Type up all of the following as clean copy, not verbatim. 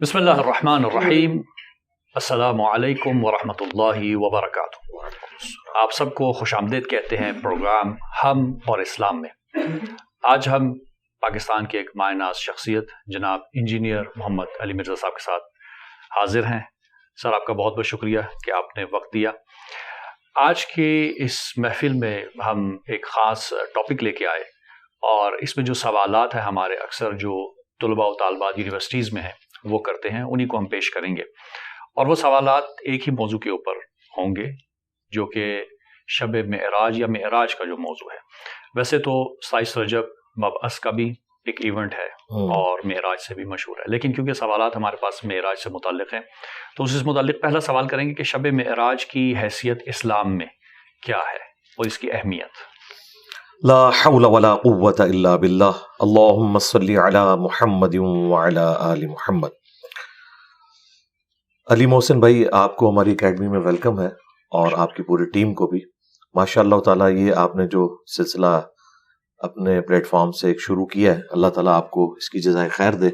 بسم اللہ الرحمن الرحیم۔ السلام علیکم ورحمۃ اللہ وبرکاتہ۔ آپ سب کو خوش آمدید کہتے ہیں پروگرام ہم اور اسلام میں۔ آج ہم پاکستان کے ایک مایہ ناز شخصیت جناب انجینئر محمد علی مرزا صاحب کے ساتھ حاضر ہیں۔ سر، آپ کا بہت بہت شکریہ کہ آپ نے وقت دیا۔ آج کی اس محفل میں ہم ایک خاص ٹاپک لے کے آئے اور اس میں جو سوالات ہیں ہمارے اکثر جو طلباء و طالبات یونیورسٹیز میں ہیں وہ کرتے ہیں، انہی کو ہم پیش کریں گے، اور وہ سوالات ایک ہی موضوع کے اوپر ہوں گے جو کہ شب معراج یا معراج کا جو موضوع ہے۔ ویسے تو 27 رجب مبعث کا بھی ایک ایونٹ ہے اور معراج سے بھی مشہور ہے، لیکن کیونکہ سوالات ہمارے پاس معراج سے متعلق ہیں تو اس سے متعلق پہلا سوال کریں گے کہ شب معراج کی حیثیت اسلام میں کیا ہے اور اس کی اہمیت۔ لا حول ولا قوة الا باللہ، اللہم صلی علی محمد وعلی آل محمد۔ علی محسن بھائی، آپ کو ہماری اکیڈمی میں ویلکم ہے اور آپ کی پوری ٹیم کو بھی۔ ماشاء اللہ تعالیٰ یہ آپ نے جو سلسلہ اپنے پلیٹ فارم سے ایک شروع کیا ہے، اللہ تعالیٰ آپ کو اس کی جزائے خیر دے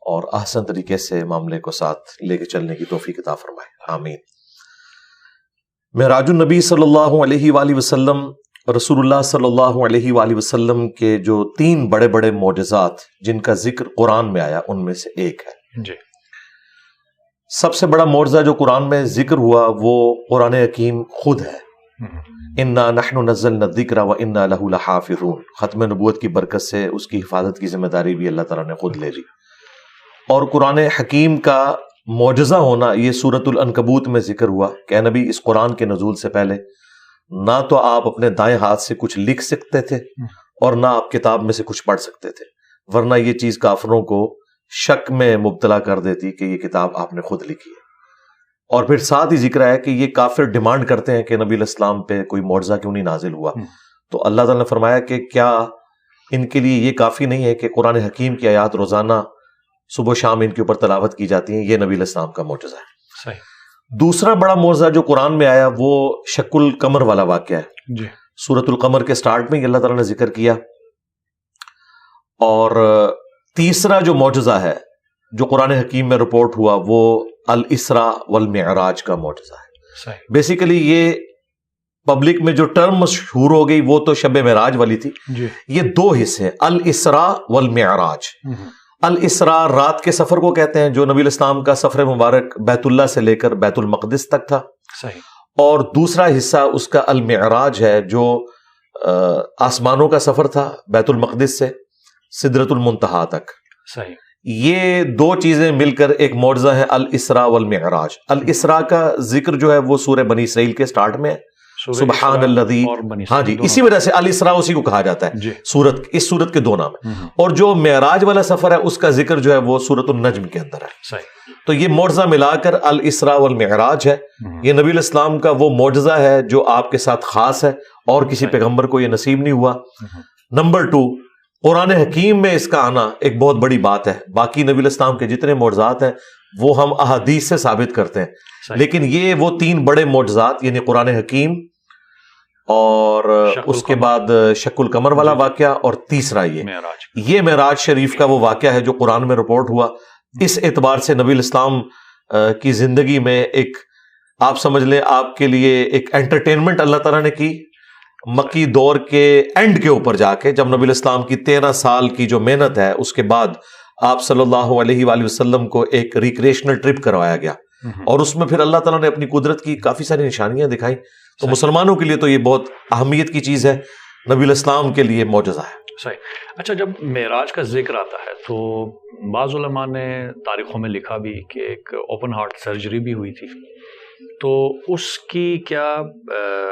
اور احسن طریقے سے معاملے کو ساتھ لے کے چلنے کی توفیق عطا فرمائے، آمین۔ معراج النبی صلی اللہ علیہ وآلہ وسلم، رسول اللہ صلی اللہ علیہ وآلہ وسلم کے جو 3 بڑے بڑے معجزات جن کا ذکر قرآن میں آیا ان میں سے ایک ہے جی۔ سب سے بڑا معجزہ جو قرآن میں ذکر ہوا وہ قرآن حکیم خود ہے۔ انا نحن نزلنا الذکر وانا لہ لحافظون، ختم نبوت کی برکت سے اس کی حفاظت کی ذمہ داری بھی اللہ تعالیٰ نے خود لے لی، اور قرآن حکیم کا معجزہ ہونا یہ سورۃ العنکبوت میں ذکر ہوا کہ اے نبی اس قرآن کے نزول سے پہلے نہ تو آپ اپنے دائیں ہاتھ سے کچھ لکھ سکتے تھے اور نہ آپ کتاب میں سے کچھ پڑھ سکتے تھے، ورنہ یہ چیز کافروں کو شک میں مبتلا کر دیتی کہ یہ کتاب آپ نے خود لکھی ہے۔ اور پھر ساتھ ہی ذکر ہے کہ یہ کافر ڈیمانڈ کرتے ہیں کہ نبی علیہ السلام پہ کوئی معجزہ کیوں نہیں نازل ہوا، تو اللہ تعالیٰ نے فرمایا کہ کیا ان کے لیے یہ کافی نہیں ہے کہ قرآن حکیم کی آیات روزانہ صبح و شام ان کے اوپر تلاوت کی جاتی ہیں؟ یہ نبی علیہ السلام کا معجزہ ہے۔ صحیح۔ دوسرا بڑا معجزہ جو قرآن میں آیا وہ شق القمر والا واقعہ ہے۔ جی۔ سورۃ القمر کے سٹارٹ میں ہی اللہ تعالیٰ نے ذکر کیا۔ اور تیسرا جو معجزہ ہے جو قرآن حکیم میں رپورٹ ہوا وہ الاسراء والمعراج کا معجزہ ہے۔ صحیح۔ بیسیکلی یہ پبلک میں جو ٹرم مشہور ہو گئی وہ تو شب معراج والی تھی۔ جی۔ یہ 2 حصے ہیں، الاسراء والمعراج۔ الاسراء رات کے سفر کو کہتے ہیں جو نبی علیہ السلام کا سفر مبارک بیت اللہ سے لے کر بیت المقدس تک تھا، صحیح۔ اور دوسرا حصہ اس کا المعراج ہے جو آسمانوں کا سفر تھا بیت المقدس سے سدرۃ المنتہا تک۔ صحیح۔ یہ 2 چیزیں مل کر ایک معجزہ ہے الاسراء والمعراج۔ الاسراء کا ذکر جو ہے وہ سورہ بنی اسرائیل کے سٹارٹ میں ہے، سبحان الذی، ہاں جی، اسی وجہ سے الاسراء اسی کو کہا جاتا ہے اس سورت کے 2 نام ہیں۔ اور جو معراج والا سفر ہے اس کا ذکر جو ہے وہ سورۃ النجم کے اندر ہے۔ صحیح۔ تو یہ معجزہ ملا کر الاسراء والمعراج ہے۔ یہ نبی علیہ السلام کا وہ معجزہ ہے جو آپ کے ساتھ خاص ہے اور کسی پیغمبر کو یہ نصیب نہیں ہوا۔ نمبر 2، قرآن حکیم میں اس کا آنا ایک بہت بڑی بات ہے۔ باقی نبی علیہ السلام کے جتنے معجزات ہیں وہ ہم احادیث سے ثابت کرتے ہیں، لیکن یہ وہ 3 بڑے معجزات یعنی قرآن حکیم اور اس کے بعد شق القمر والا واقعہ اور تیسرا یہ معراج شریف کا وہ واقعہ ہے جو قرآن میں رپورٹ ہوا۔ اس اعتبار سے نبی علیہ السلام کی زندگی میں ایک آپ سمجھ لیں آپ کے لیے ایک انٹرٹینمنٹ اللہ تعالیٰ نے کی مکی دور کے اینڈ کے اوپر جا کے، جب نبی علیہ السلام کی 13 سال کی جو محنت ہے اس کے بعد آپ صلی اللہ علیہ وآلہ وسلم کو ایک ریکریشنل ٹرپ کروایا گیا، اور اس میں پھر اللہ تعالیٰ نے اپنی قدرت کی کافی ساری نشانیاں دکھائیں۔ تو مسلمانوں کے لیے تو یہ بہت اہمیت کی چیز ہے، نبی علیہ السلام کے لیے معجزہ ہے۔ صحیح۔ اچھا، جب معراج کا ذکر آتا ہے تو بعض علماء نے تاریخوں میں لکھا بھی کہ ایک اوپن ہارٹ سرجری بھی ہوئی تھی، تو اس کی کیا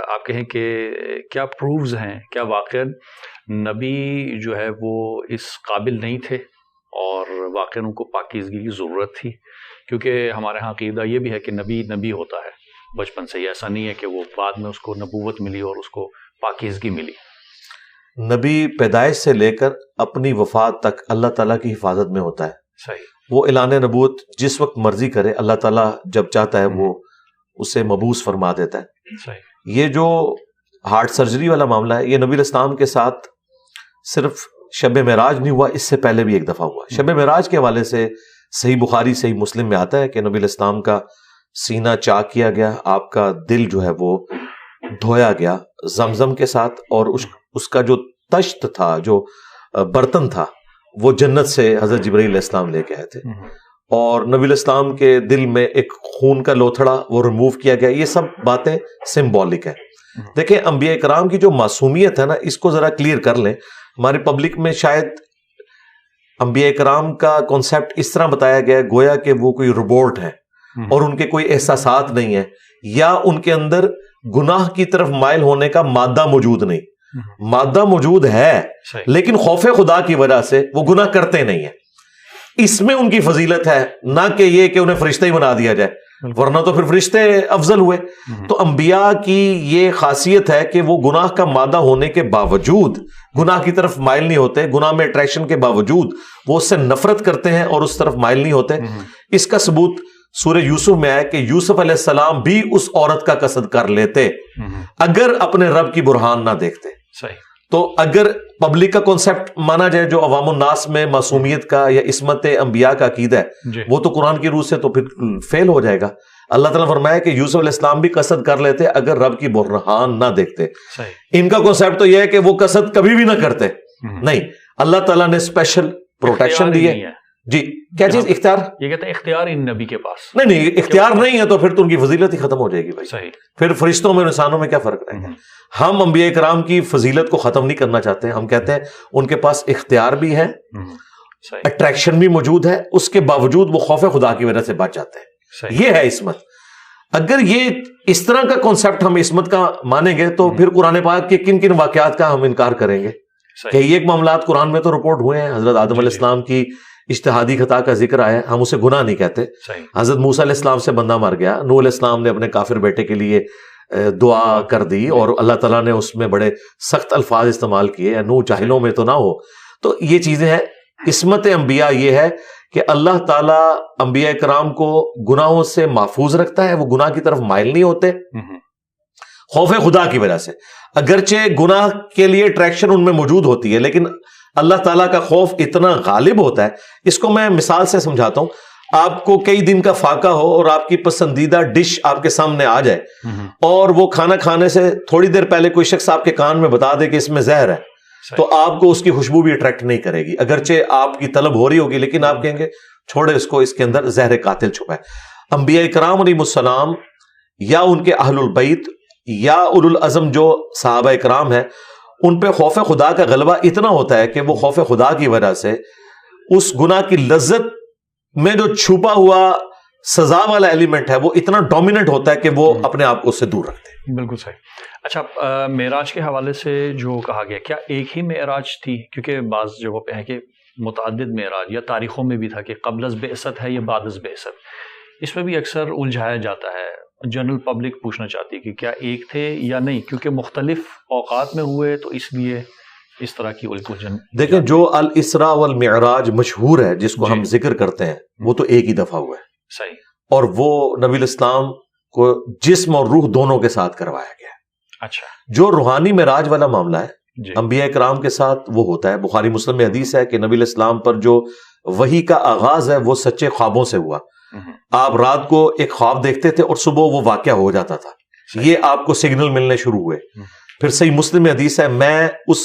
آپ کہیں کہ کیا پروفز ہیں، کیا واقعاً نبی جو ہے وہ اس قابل نہیں تھے اور واقعاً ان کو پاکیزگی کی ضرورت تھی؟ کیونکہ ہمارے ہاں عقیدہ یہ بھی ہے کہ نبی ہوتا ہے بچپن سے ہی، ایسا نہیں ہے کہ وہ بعد میں اس کو نبوت ملی اور اس کو پاکیزگی ملی۔ نبی پیدائش سے لے کر اپنی وفات تک اللہ تعالیٰ کی حفاظت میں ہوتا ہے۔ صحیح۔ وہ اعلان نبوت جس وقت مرضی کرے، اللہ تعالیٰ جب چاہتا ہے وہ اسے مبعوث فرما دیتا ہے۔ صحیح۔ یہ جو ہارٹ سرجری والا معاملہ ہے یہ نبی علیہ السلام کے ساتھ صرف شب معراج نہیں ہوا، اس سے پہلے بھی ایک دفعہ ہوا۔ شب معراج کے حوالے سے صحیح بخاری صحیح مسلم میں آتا ہے کہ نبی علیہ السلام کا سینہ چاک کیا گیا، آپ کا دل جو ہے وہ دھویا گیا زمزم کے ساتھ، اور اس کا جو تشت تھا، جو برتن تھا، وہ جنت سے حضرت جبرائیل علیہ السلام لے کے آئے تھے، اور نبی علیہ السلام کے دل میں ایک خون کا لوتھڑا وہ ریموو کیا گیا. یہ سب باتیں سمبولک ہیں. دیکھیں انبیاء کرام کی جو معصومیت ہے نا، اس کو ذرا کلیئر کر لیں. ہمارے پبلک میں شاید انبیاء کرام کا کانسیپٹ اس طرح بتایا گیا ہے گویا کہ وہ کوئی روبوٹ ہے اور ان کے کوئی احساسات نہیں ہیں، یا ان کے اندر گناہ کی طرف مائل ہونے کا مادہ موجود نہیں. مادہ موجود ہے لیکن خوف خدا کی وجہ سے وہ گناہ کرتے نہیں ہیں. اس میں ان کی فضیلت ہے، نہ کہ یہ کہ انہیں فرشتہ ہی بنا دیا جائے، ورنہ تو پھر فرشتے افضل ہوئے. تو انبیاء کی یہ خاصیت ہے کہ وہ گناہ کا مادہ ہونے کے باوجود گناہ کی طرف مائل نہیں ہوتے، گناہ میں اٹریکشن کے باوجود وہ اس سے نفرت کرتے ہیں اور اس طرف مائل نہیں ہوتے. اس کا ثبوت سورہ یوسف میں ہے کہ یوسف علیہ السلام بھی اس عورت کا قصد کر لیتے اگر اپنے رب کی برہان نہ دیکھتے. تو اگر پبلک کا کانسیپٹ مانا جائے جو عوام الناس میں معصومیت کا یا عصمت انبیاء کا عقیدہ ہے، وہ تو قرآن کی روح سے تو پھر فیل ہو جائے گا. اللہ تعالیٰ فرمایا کہ یوسف علیہ السلام بھی قصد کر لیتے اگر رب کی برہان نہ دیکھتے. ان کا کانسیپٹ تو یہ ہے کہ وہ قصد کبھی بھی نہ کرتے. نہیں، اللہ تعالیٰ نے اسپیشل پروٹیکشن دی ہے. جی کیا چیز؟ اختیار. یہ کہتے ہیں اختیار ان نبی کے پاس نہیں، اختیار نہیں ہے تو پھر تو ان کی فضیلت ہی ختم ہو جائے گی بھائی. صحیح. پھر فرشتوں میں انسانوں میں کیا فرق رہے گا؟ ہم انبیاء کرام کی فضیلت کو ختم نہیں کرنا چاہتے. ہم کہتے ہیں ان کے پاس اختیار بھی ہے، اٹریکشن بھی موجود ہے، اس کے باوجود وہ خوف خدا کی وجہ سے بچ جاتے ہیں. یہ ہے عصمت. اگر یہ اس طرح کا کانسیپٹ ہم عصمت کا مانیں گے تو پھر قرآن پاک کے کن کن واقعات کا ہم انکار کریں گے؟ کہ یہ معاملات قرآن میں تو رپورٹ ہوئے ہیں. حضرت آدم علیہ السلام کی اجتہادی خطا کا ذکر آیا، ہم اسے گناہ نہیں کہتے. حضرت موسیٰ علیہ السلام سے بندہ مر گیا، نوح علیہ السلام نے اپنے کافر بیٹے کے لیے دعا کر دی اور اللہ تعالیٰ نے اس میں بڑے سخت الفاظ استعمال کیے، نوح جاہلوں میں تو نہ ہو. تو یہ چیزیں ہیں. عصمت انبیاء یہ ہے کہ اللہ تعالیٰ انبیاء کرام کو گناہوں سے محفوظ رکھتا ہے، وہ گناہ کی طرف مائل نہیں ہوتے خوف خدا کی وجہ سے. اگرچہ گناہ کے لیے اٹریکشن ان میں موجود ہوتی ہے لیکن اللہ تعالیٰ کا خوف اتنا غالب ہوتا ہے. اس کو میں مثال سے سمجھاتا ہوں. آپ کو کئی دن کا فاقہ ہو اور آپ کی پسندیدہ ڈش آپ کے سامنے آ جائے اور وہ کھانا کھانے سے تھوڑی دیر پہلے کوئی شخص آپ کے کان میں بتا دے کہ اس میں زہر ہے، تو آپ کو اس کی خوشبو بھی اٹریکٹ نہیں کرے گی. اگرچہ آپ کی طلب ہو رہی ہوگی لیکن آپ کہیں گے چھوڑے اس کو، اس کے اندر زہر قاتل چھپا ہے. انبیاء کرام علیہ السلام یا ان کے اہل البیت یا اولو العزم جو صحابہ کرام ہیں، ان پہ خوف خدا کا غلبہ اتنا ہوتا ہے کہ وہ خوف خدا کی وجہ سے اس گناہ کی لذت میں جو چھپا ہوا سزا والا ایلیمنٹ ہے وہ اتنا ڈومیننٹ ہوتا ہے کہ وہ اپنے آپ کو اس سے دور رکھتے ہیں. بالکل صحیح. اچھا، معراج کے حوالے سے جو کہا گیا، کیا ایک ہی معراج تھی؟ کیونکہ بعض جگہوں پہ ہے کہ متعدد معراج، یا تاریخوں میں بھی تھا کہ قبل از بعثت ہے یا بعد از بعثت. اس میں بھی اکثر الجھایا جاتا ہے. جنرل پبلک پوچھنا چاہتی ہے کہ کیا ایک تھے یا نہیں، کیونکہ مختلف اوقات میں ہوئے تو اس لیے اس طرح کی الجھن. دیکھیں، جو الاسراء والمعراج مشہور ہے جس کو ہم ذکر کرتے ہیں، وہ تو ایک ہی دفعہ ہوا ہے. صحیح. اور وہ نبی الاسلام کو جسم اور روح دونوں کے ساتھ کروایا گیا. اچھا. جو روحانی معراج والا معاملہ ہے انبیاء کرام کے ساتھ وہ ہوتا ہے. بخاری مسلم میں حدیث ہے کہ نبی علیہ السلام پر جو وحی کا آغاز ہے وہ سچے خوابوں سے ہوا. آپ رات کو ایک خواب دیکھتے تھے اور صبح وہ واقعہ ہو جاتا تھا. یہ آپ کو سگنل ملنے شروع ہوئے. پھر صحیح مسلم میں حدیث ہے، میں اس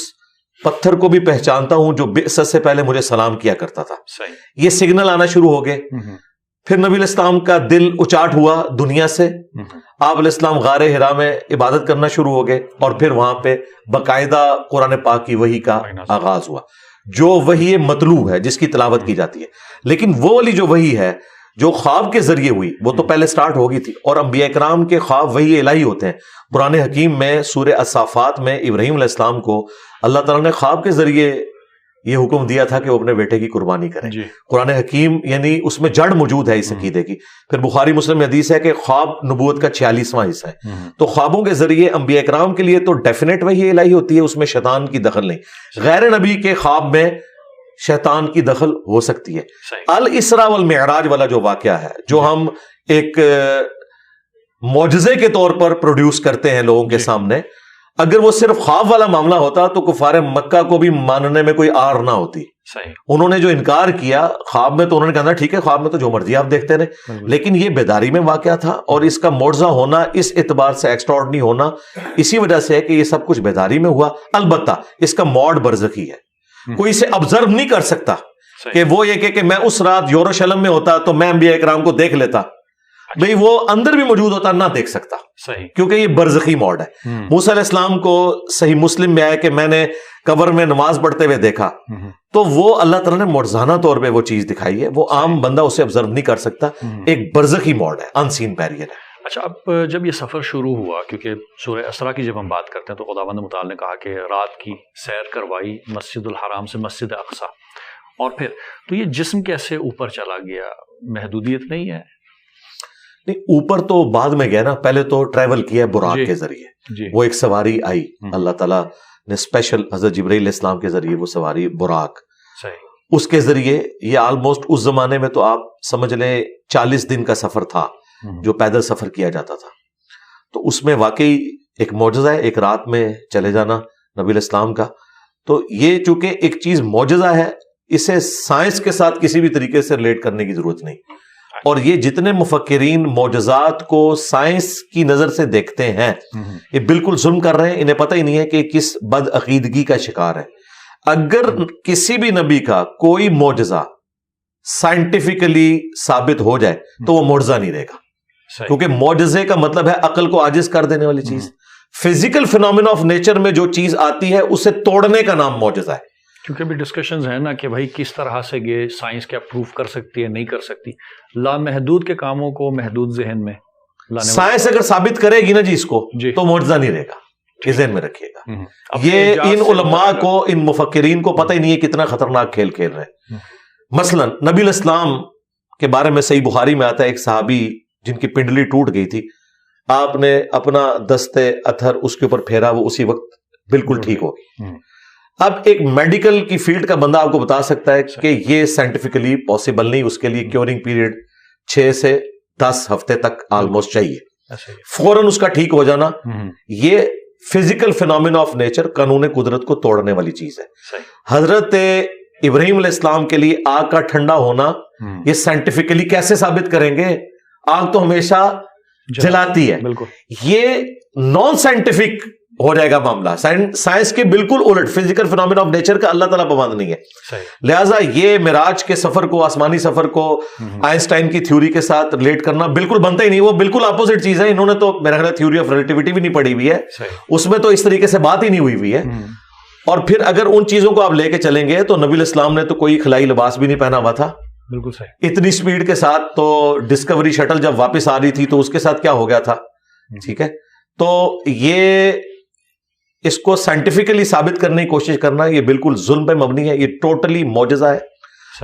پتھر کو بھی پہچانتا ہوں جو بعثت سے پہلے مجھے سلام کیا کرتا تھا. یہ سگنل آنا شروع ہو گئے. پھر نبی علیہ السلام کا دل اچاٹ ہوا دنیا سے. آپ علیہ السلام غار حرا میں عبادت کرنا شروع ہو گئے اور پھر وہاں پہ باقاعدہ قرآن پاک کی وحی کا آغاز ہوا، جو وحی مطلوع ہے جس کی تلاوت کی جاتی ہے. لیکن وہ والی جو وحی ہے جو خواب کے ذریعے ہوئی وہ تو پہلے سٹارٹ ہو گئی تھی. اور انبیاء کرام کے خواب وحی الہی ہوتے ہیں. قرآن حکیم میں سورہ الصافات میں ابراہیم علیہ السلام کو اللہ تعالیٰ نے خواب کے ذریعے یہ حکم دیا تھا کہ وہ اپنے بیٹے کی قربانی کریں. قرآن حکیم یعنی اس میں جڑ موجود ہے اس عقیدے کی. پھر بخاری مسلم میں حدیث ہے کہ خواب نبوت کا 46واں حصہ ہے. تو خوابوں کے ذریعے انبیاء کرام کے لیے تو ڈیفینیٹ وحی الہی ہوتی ہے، اس میں شیطان کی دخل نہیں. غیر نبی کے خواب میں شیطان کی دخل ہو سکتی ہے. الاسراء والمعراج والا جو واقعہ ہے جو ہم ایک معجزے کے طور پر پروڈیوس کرتے ہیں لوگوں کے سامنے، اگر وہ صرف خواب والا معاملہ ہوتا تو کفار مکہ کو بھی ماننے میں کوئی آر نہ ہوتی. صحیح. انہوں نے جو انکار کیا خواب میں تو انہوں نے کہا ٹھیک ہے خواب میں تو جو مرضی آپ دیکھتے رہے, لیکن یہ بیداری میں واقعہ تھا اور اس کا معجزہ ہونا اس اعتبار سے ایکسٹراڈنری ہونا اسی وجہ سے ہے کہ یہ سب کچھ بیداری میں ہوا. البتہ اس کا موڈ برزخی ہے, کوئی اسے آبزرو نہیں کر سکتا کہ وہ یہ کہ میں اس رات یروشلم میں ہوتا تو میں انبیاء کرام کو دیکھ لیتا. بھئی وہ اندر بھی موجود ہوتا نہ دیکھ سکتا. صحیح. کیونکہ یہ برزخی موڈ ہے. موسیٰ علیہ السلام کو صحیح مسلم میں آیا کہ میں نے قبر میں نماز پڑھتے ہوئے دیکھا, تو وہ اللہ تعالیٰ نے معجزانہ طور پہ وہ چیز دکھائی ہے, وہ عام بندہ اسے آبزرو نہیں کر سکتا. ایک برزخی موڈ ہے, ان سین بیریئر ہے. اچھا, اب جب یہ سفر شروع ہوا, کیونکہ سورہ اسراء کی جب ہم بات کرتے ہیں تو خداوند متعال نے کہا کہ رات کی سیر کروائی مسجد الحرام سے مسجد اقصی, اور پھر تو یہ جسم کیسے اوپر چلا گیا؟ محدودیت نہیں ہے؟ نہیں, اوپر تو بعد میں گیا نا, پہلے تو ٹریول کیا براق کے ذریعے. وہ ایک سواری آئی, اللہ تعالیٰ نے اسپیشل حضرت جبرائیل علیہ السلام کے ذریعے وہ سواری براق, اس کے ذریعے یہ آلموسٹ اس زمانے میں تو آپ سمجھ لیں 40 دن کا سفر تھا جو پیدل سفر کیا جاتا تھا. تو اس میں واقعی ایک معجزہ ہے, ایک رات میں چلے جانا نبی علیہ السلام کا. تو یہ چونکہ ایک چیز معجزہ ہے, اسے سائنس کے ساتھ کسی بھی طریقے سے ریلیٹ کرنے کی ضرورت نہیں. اور یہ جتنے مفکرین معجزات کو سائنس کی نظر سے دیکھتے ہیں یہ بالکل ظلم کر رہے ہیں, انہیں پتہ ہی نہیں ہے کہ کس بد عقیدگی کا شکار ہے. اگر کسی بھی نبی کا کوئی معجزہ سائنٹیفکلی ثابت ہو جائے تو وہ معجزہ نہیں رہے گا, کیونکہ معجزے کا مطلب ہے عقل کو عاجز کر دینے والی چیز. فزیکل فینومینا آف نیچر میں جو چیز آتی ہے اسے توڑنے کا نام معجزہ ہے. کیونکہ بھی ڈسکشنز ہیں نا کہ بھائی کس طرح سے یہ سائنس کیا پروف کر سکتی ہے, نہیں کر سکتی. لامحدود کے کاموں کو محدود ذہن میں لانے, سائنس اگر ثابت کرے گی نا جی اس کو تو معجزہ نہیں رہے گا, یہ ذہن میں رکھیے گا. یہ ان علماء کو, ان مفکرین کو پتہ ہی نہیں ہے کتنا خطرناک کھیل کھیل رہے ہیں. مثلا نبی علیہ السلام کے بارے میں صحیح بخاری میں آتا ہے, ایک صحابی جن کی پنڈلی ٹوٹ گئی تھی, آپ نے اپنا دستے اتھر اس کے اوپر پھیرا, وہ اسی وقت بالکل ٹھیک ہو گئی. اب ایک میڈیکل کی فیلڈ کا بندہ آپ کو بتا سکتا ہے کہ یہ سائنٹیفکلی پاسبل نہیں, اس کے لیے کیورنگ پیریڈ 6 سے 10 ہفتے تک آلموسٹ چاہیے, فوراً اس کا ٹھیک ہو جانا. یہ فزیکل فینومینا آف نیچر, قانون قدرت کو توڑنے والی چیز ہے. حضرت ابراہیم علیہ السلام کے لیے آگ کا ٹھنڈا ہونا یہ سائنٹیفکلی کیسے ثابت کریں گے؟ آگ تو ہمیشہ جلاتی ہے. یہ نان سائنٹیفک ہو جائے گا معاملہ, سائنس کے بالکل الٹ, فزیکل فینومینا آف نیچر کا اللہ تعالیٰ پابند نہیں ہے. لہٰذا یہ معراج کے سفر کو, آسمانی سفر کو آئنسٹائن کی تھیوری کے ساتھ ریلیٹ کرنا بالکل بنتا ہی نہیں. وہ بالکل اپوزٹ چیز ہے. انہوں نے تو میرا خیال ہے تھیوری آف ریلیٹیوٹی بھی نہیں پڑھی ہوئی ہے, اس میں تو اس طریقے سے بات ہی نہیں ہوئی ہے. اور پھر اگر ان چیزوں کو آپ لے کے چلیں گے تو نبی علیہ السلام نے تو کوئی خلائی لباس بھی نہیں پہنا ہوا تھا. بالکل صحیح. اتنی سپیڈ کے ساتھ تو ڈسکوری شٹل جب واپس آ رہی تھی تو اس کے ساتھ کیا ہو گیا تھا. ٹھیک ہے, تو یہ اس کو سائنٹیفکلی ثابت کرنے کی کوشش کرنا یہ بالکل ظلم پہ مبنی ہے, یہ ٹوٹلی معجزہ ہے.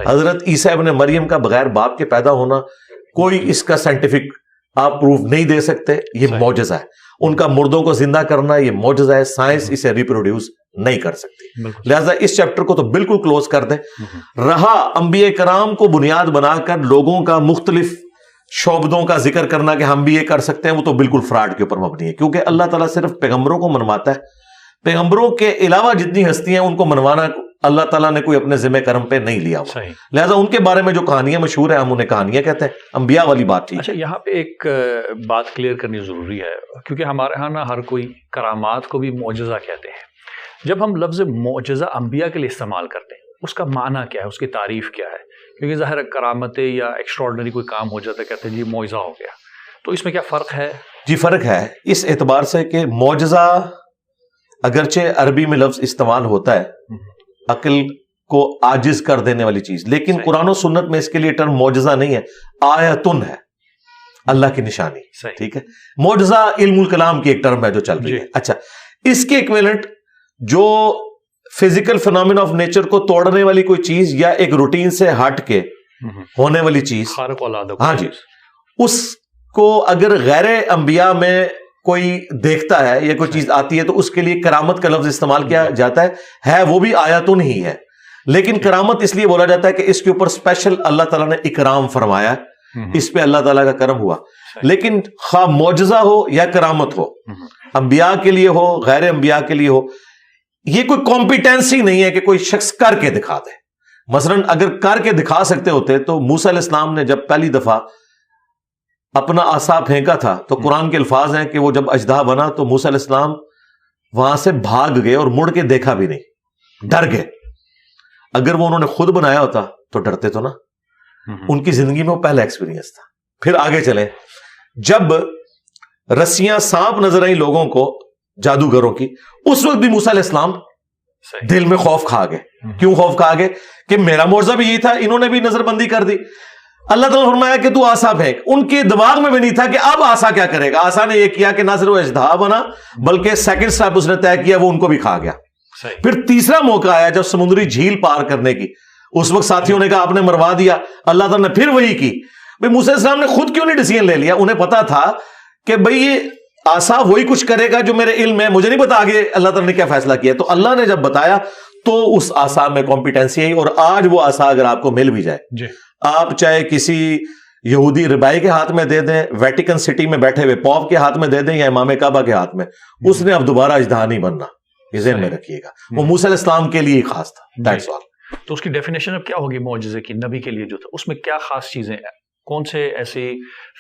حضرت عیسیٰ ابن مریم کا بغیر باپ کے پیدا ہونا کوئی اس کا سائنٹیفک آپ پروف نہیں دے سکتے, یہ معجزہ ہے. ان کا مردوں کو زندہ کرنا یہ معجزہ ہے, سائنس اسے ریپروڈیوس نہیں کر سکتی. لہٰذا اس چیپٹر کو تو بالکل کلوز کر دیں. رہا انبیاء کرام کو بنیاد بنا کر لوگوں کا مختلف شعبدوں کا ذکر کرنا کہ ہم بھی یہ کر سکتے ہیں, وہ تو بالکل فراڈ کے اوپر مبنی ہے. کیونکہ اللہ تعالیٰ صرف پیغمبروں کو منواتا ہے, پیغمبروں کے علاوہ جتنی ہستیاں ان کو منوانا اللہ تعالیٰ نے کوئی اپنے ذمہ کرم پہ نہیں لیا ہوا. لہٰذا ان کے بارے میں جو کہانیاں مشہور ہیں ہم انہیں کہانیاں کہتے ہیں, انبیاء والی بات تھی. اچھا, یہاں پہ ایک بات کلیئر کرنی ضروری ہے, کیونکہ ہمارے ہاں نا ہر کوئی کرامات کو بھی معجزہ کہتے ہیں. جب ہم لفظ معجزہ انبیاء کے لیے استعمال کرتے ہیں اس کا معنی کیا ہے, اس کی تعریف کیا ہے؟ کیونکہ ظاہر کرامتیں یا ایکسٹراڈنری کوئی کام ہو جاتا ہے کہتے ہیں جی معجزہ ہو گیا, تو اس میں کیا فرق ہے؟ جی فرق ہے اس اعتبار سے کہ معجزہ اگرچہ عربی میں لفظ استعمال ہوتا ہے عقل کو عاجز کر دینے والی چیز, لیکن قرآن و سنت میں اس کے لیے ٹرم معجزہ نہیں ہے, آیتن ہے, اللہ کی نشانی. ٹھیک ہے, معجزہ علم الکلام کی ایک ٹرم ہے جو چل رہی ہے. اچھا, اس کے ایکویلنٹ جو فزیکل فینومینا آف نیچر کو توڑنے والی کوئی چیز یا ایک روٹین سے ہٹ کے ہونے والی چیز, ہاں جی, اس کو اگر غیر انبیاء میں کوئی دیکھتا ہے یا کوئی چیز آتی ہے تو اس کے لیے کرامت کا لفظ استعمال کیا جاتا ہے وہ بھی آیاتن ہی ہے. لیکن کرامت اس لیے بولا جاتا ہے کہ اس کے اوپر اسپیشل اللہ تعالیٰ نے اکرام فرمایا, اس پہ اللہ تعالیٰ کا کرم ہوا. لیکن خواہ معجزہ ہو یا کرامت ہو, انبیاء کے لیے ہو غیر انبیاء کے لیے ہو، یہ کوئی کمپیٹنسی نہیں ہے کہ کوئی شخص کر کے دکھا دے. مثلاً اگر کر کے دکھا سکتے ہوتے تو موسیٰ علیہ السلام نے جب پہلی دفعہ اپنا عصا پھینکا تھا تو قرآن کے الفاظ ہیں کہ وہ جب اژدہا بنا تو موسیٰ علیہ السلام وہاں سے بھاگ گئے اور مڑ کے دیکھا بھی نہیں، ڈر گئے. اگر وہ انہوں نے خود بنایا ہوتا تو ڈرتے تو نا. ان کی زندگی میں وہ پہلا ایکسپیرینس تھا. پھر آگے چلیں، جب رسیاں سانپ نظر آئیں لوگوں کو جادوگروں کی، اس وقت بھی موسیٰ علیہ السلام دل میں خوف کھا گئے. کیوں خوف کھا گئے؟ کہ میرا معجزہ بھی یہی تھا، انہوں نے بھی نظر بندی کر دی. اللہ تعالیٰ نے فرمایا کہ تو عصا پھینک. ان کے دماغ میں بھی نہیں تھا کہ اب عصا کیا کرے گا. عصا نے یہ کیا کہ نہ صرف وہ اژدہا بنا بلکہ سیکنڈ سٹیپ اس نے طے کیا، وہ ان کو بھی کھا گیا. پھر تیسرا موقع آیا جب سمندری جھیل پار کرنے کی، اس وقت ساتھیوں نے کہا آپ نے مروا دیا. اللہ تعالیٰ نے پھر وہی کی. بھائی موسیٰ علیہ السلام نے خود کیوں نہیں ڈیسیژن لے لیا؟ انہیں پتا تھا کہ بھئی یہ عصا وہی کچھ کرے گا جو میرے علم ہے، مجھے نہیں پتا آگے اللہ تعالیٰ نے کیا فیصلہ کیا. تو اللہ نے جب بتایا تو اس عصا میں کمپیٹنسی آئی. اور آج وہ عصا اگر آپ کو مل بھی جائے، آپ چاہے کسی یہودی ربائی کے ہاتھ میں دے دیں، ویٹیکن سٹی میں بیٹھے ہوئے پوپ کے ہاتھ میں دے دیں یا امام کعبہ کے ہاتھ میں، اس نے اب دوبارہ اژدہا نہیں بننا. یہ ذہن میں رکھیے گا. وہ موسیٰ علیہ السلام کے لیے ہی خاص تھا. That's all. تو اس کی ڈیفینیشن اب کیا ہوگی معجزے کی؟ نبی کے لیے جو تھا اس میں کیا خاص چیزیں ہیں؟ کون سے ایسے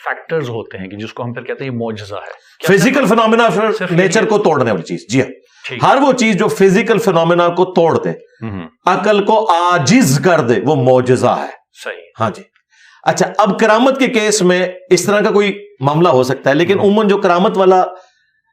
فیکٹرز ہوتے ہیں کہ جس کو ہم پھر کہتے ہیں یہ معجزہ ہے؟ فزیکل فینومینا نیچر کو توڑنے والی چیز. جی ہاں، ہر وہ چیز جو فزیکل فینومینا کو توڑ دے، عقل کو عاجز کر دے، وہ معجزہ ہے. صحیح. ہاں جی. اچھا، اب کرامت کے کیس میں اس طرح کا کوئی معاملہ ہو سکتا ہے، لیکن عموماً جو کرامت والا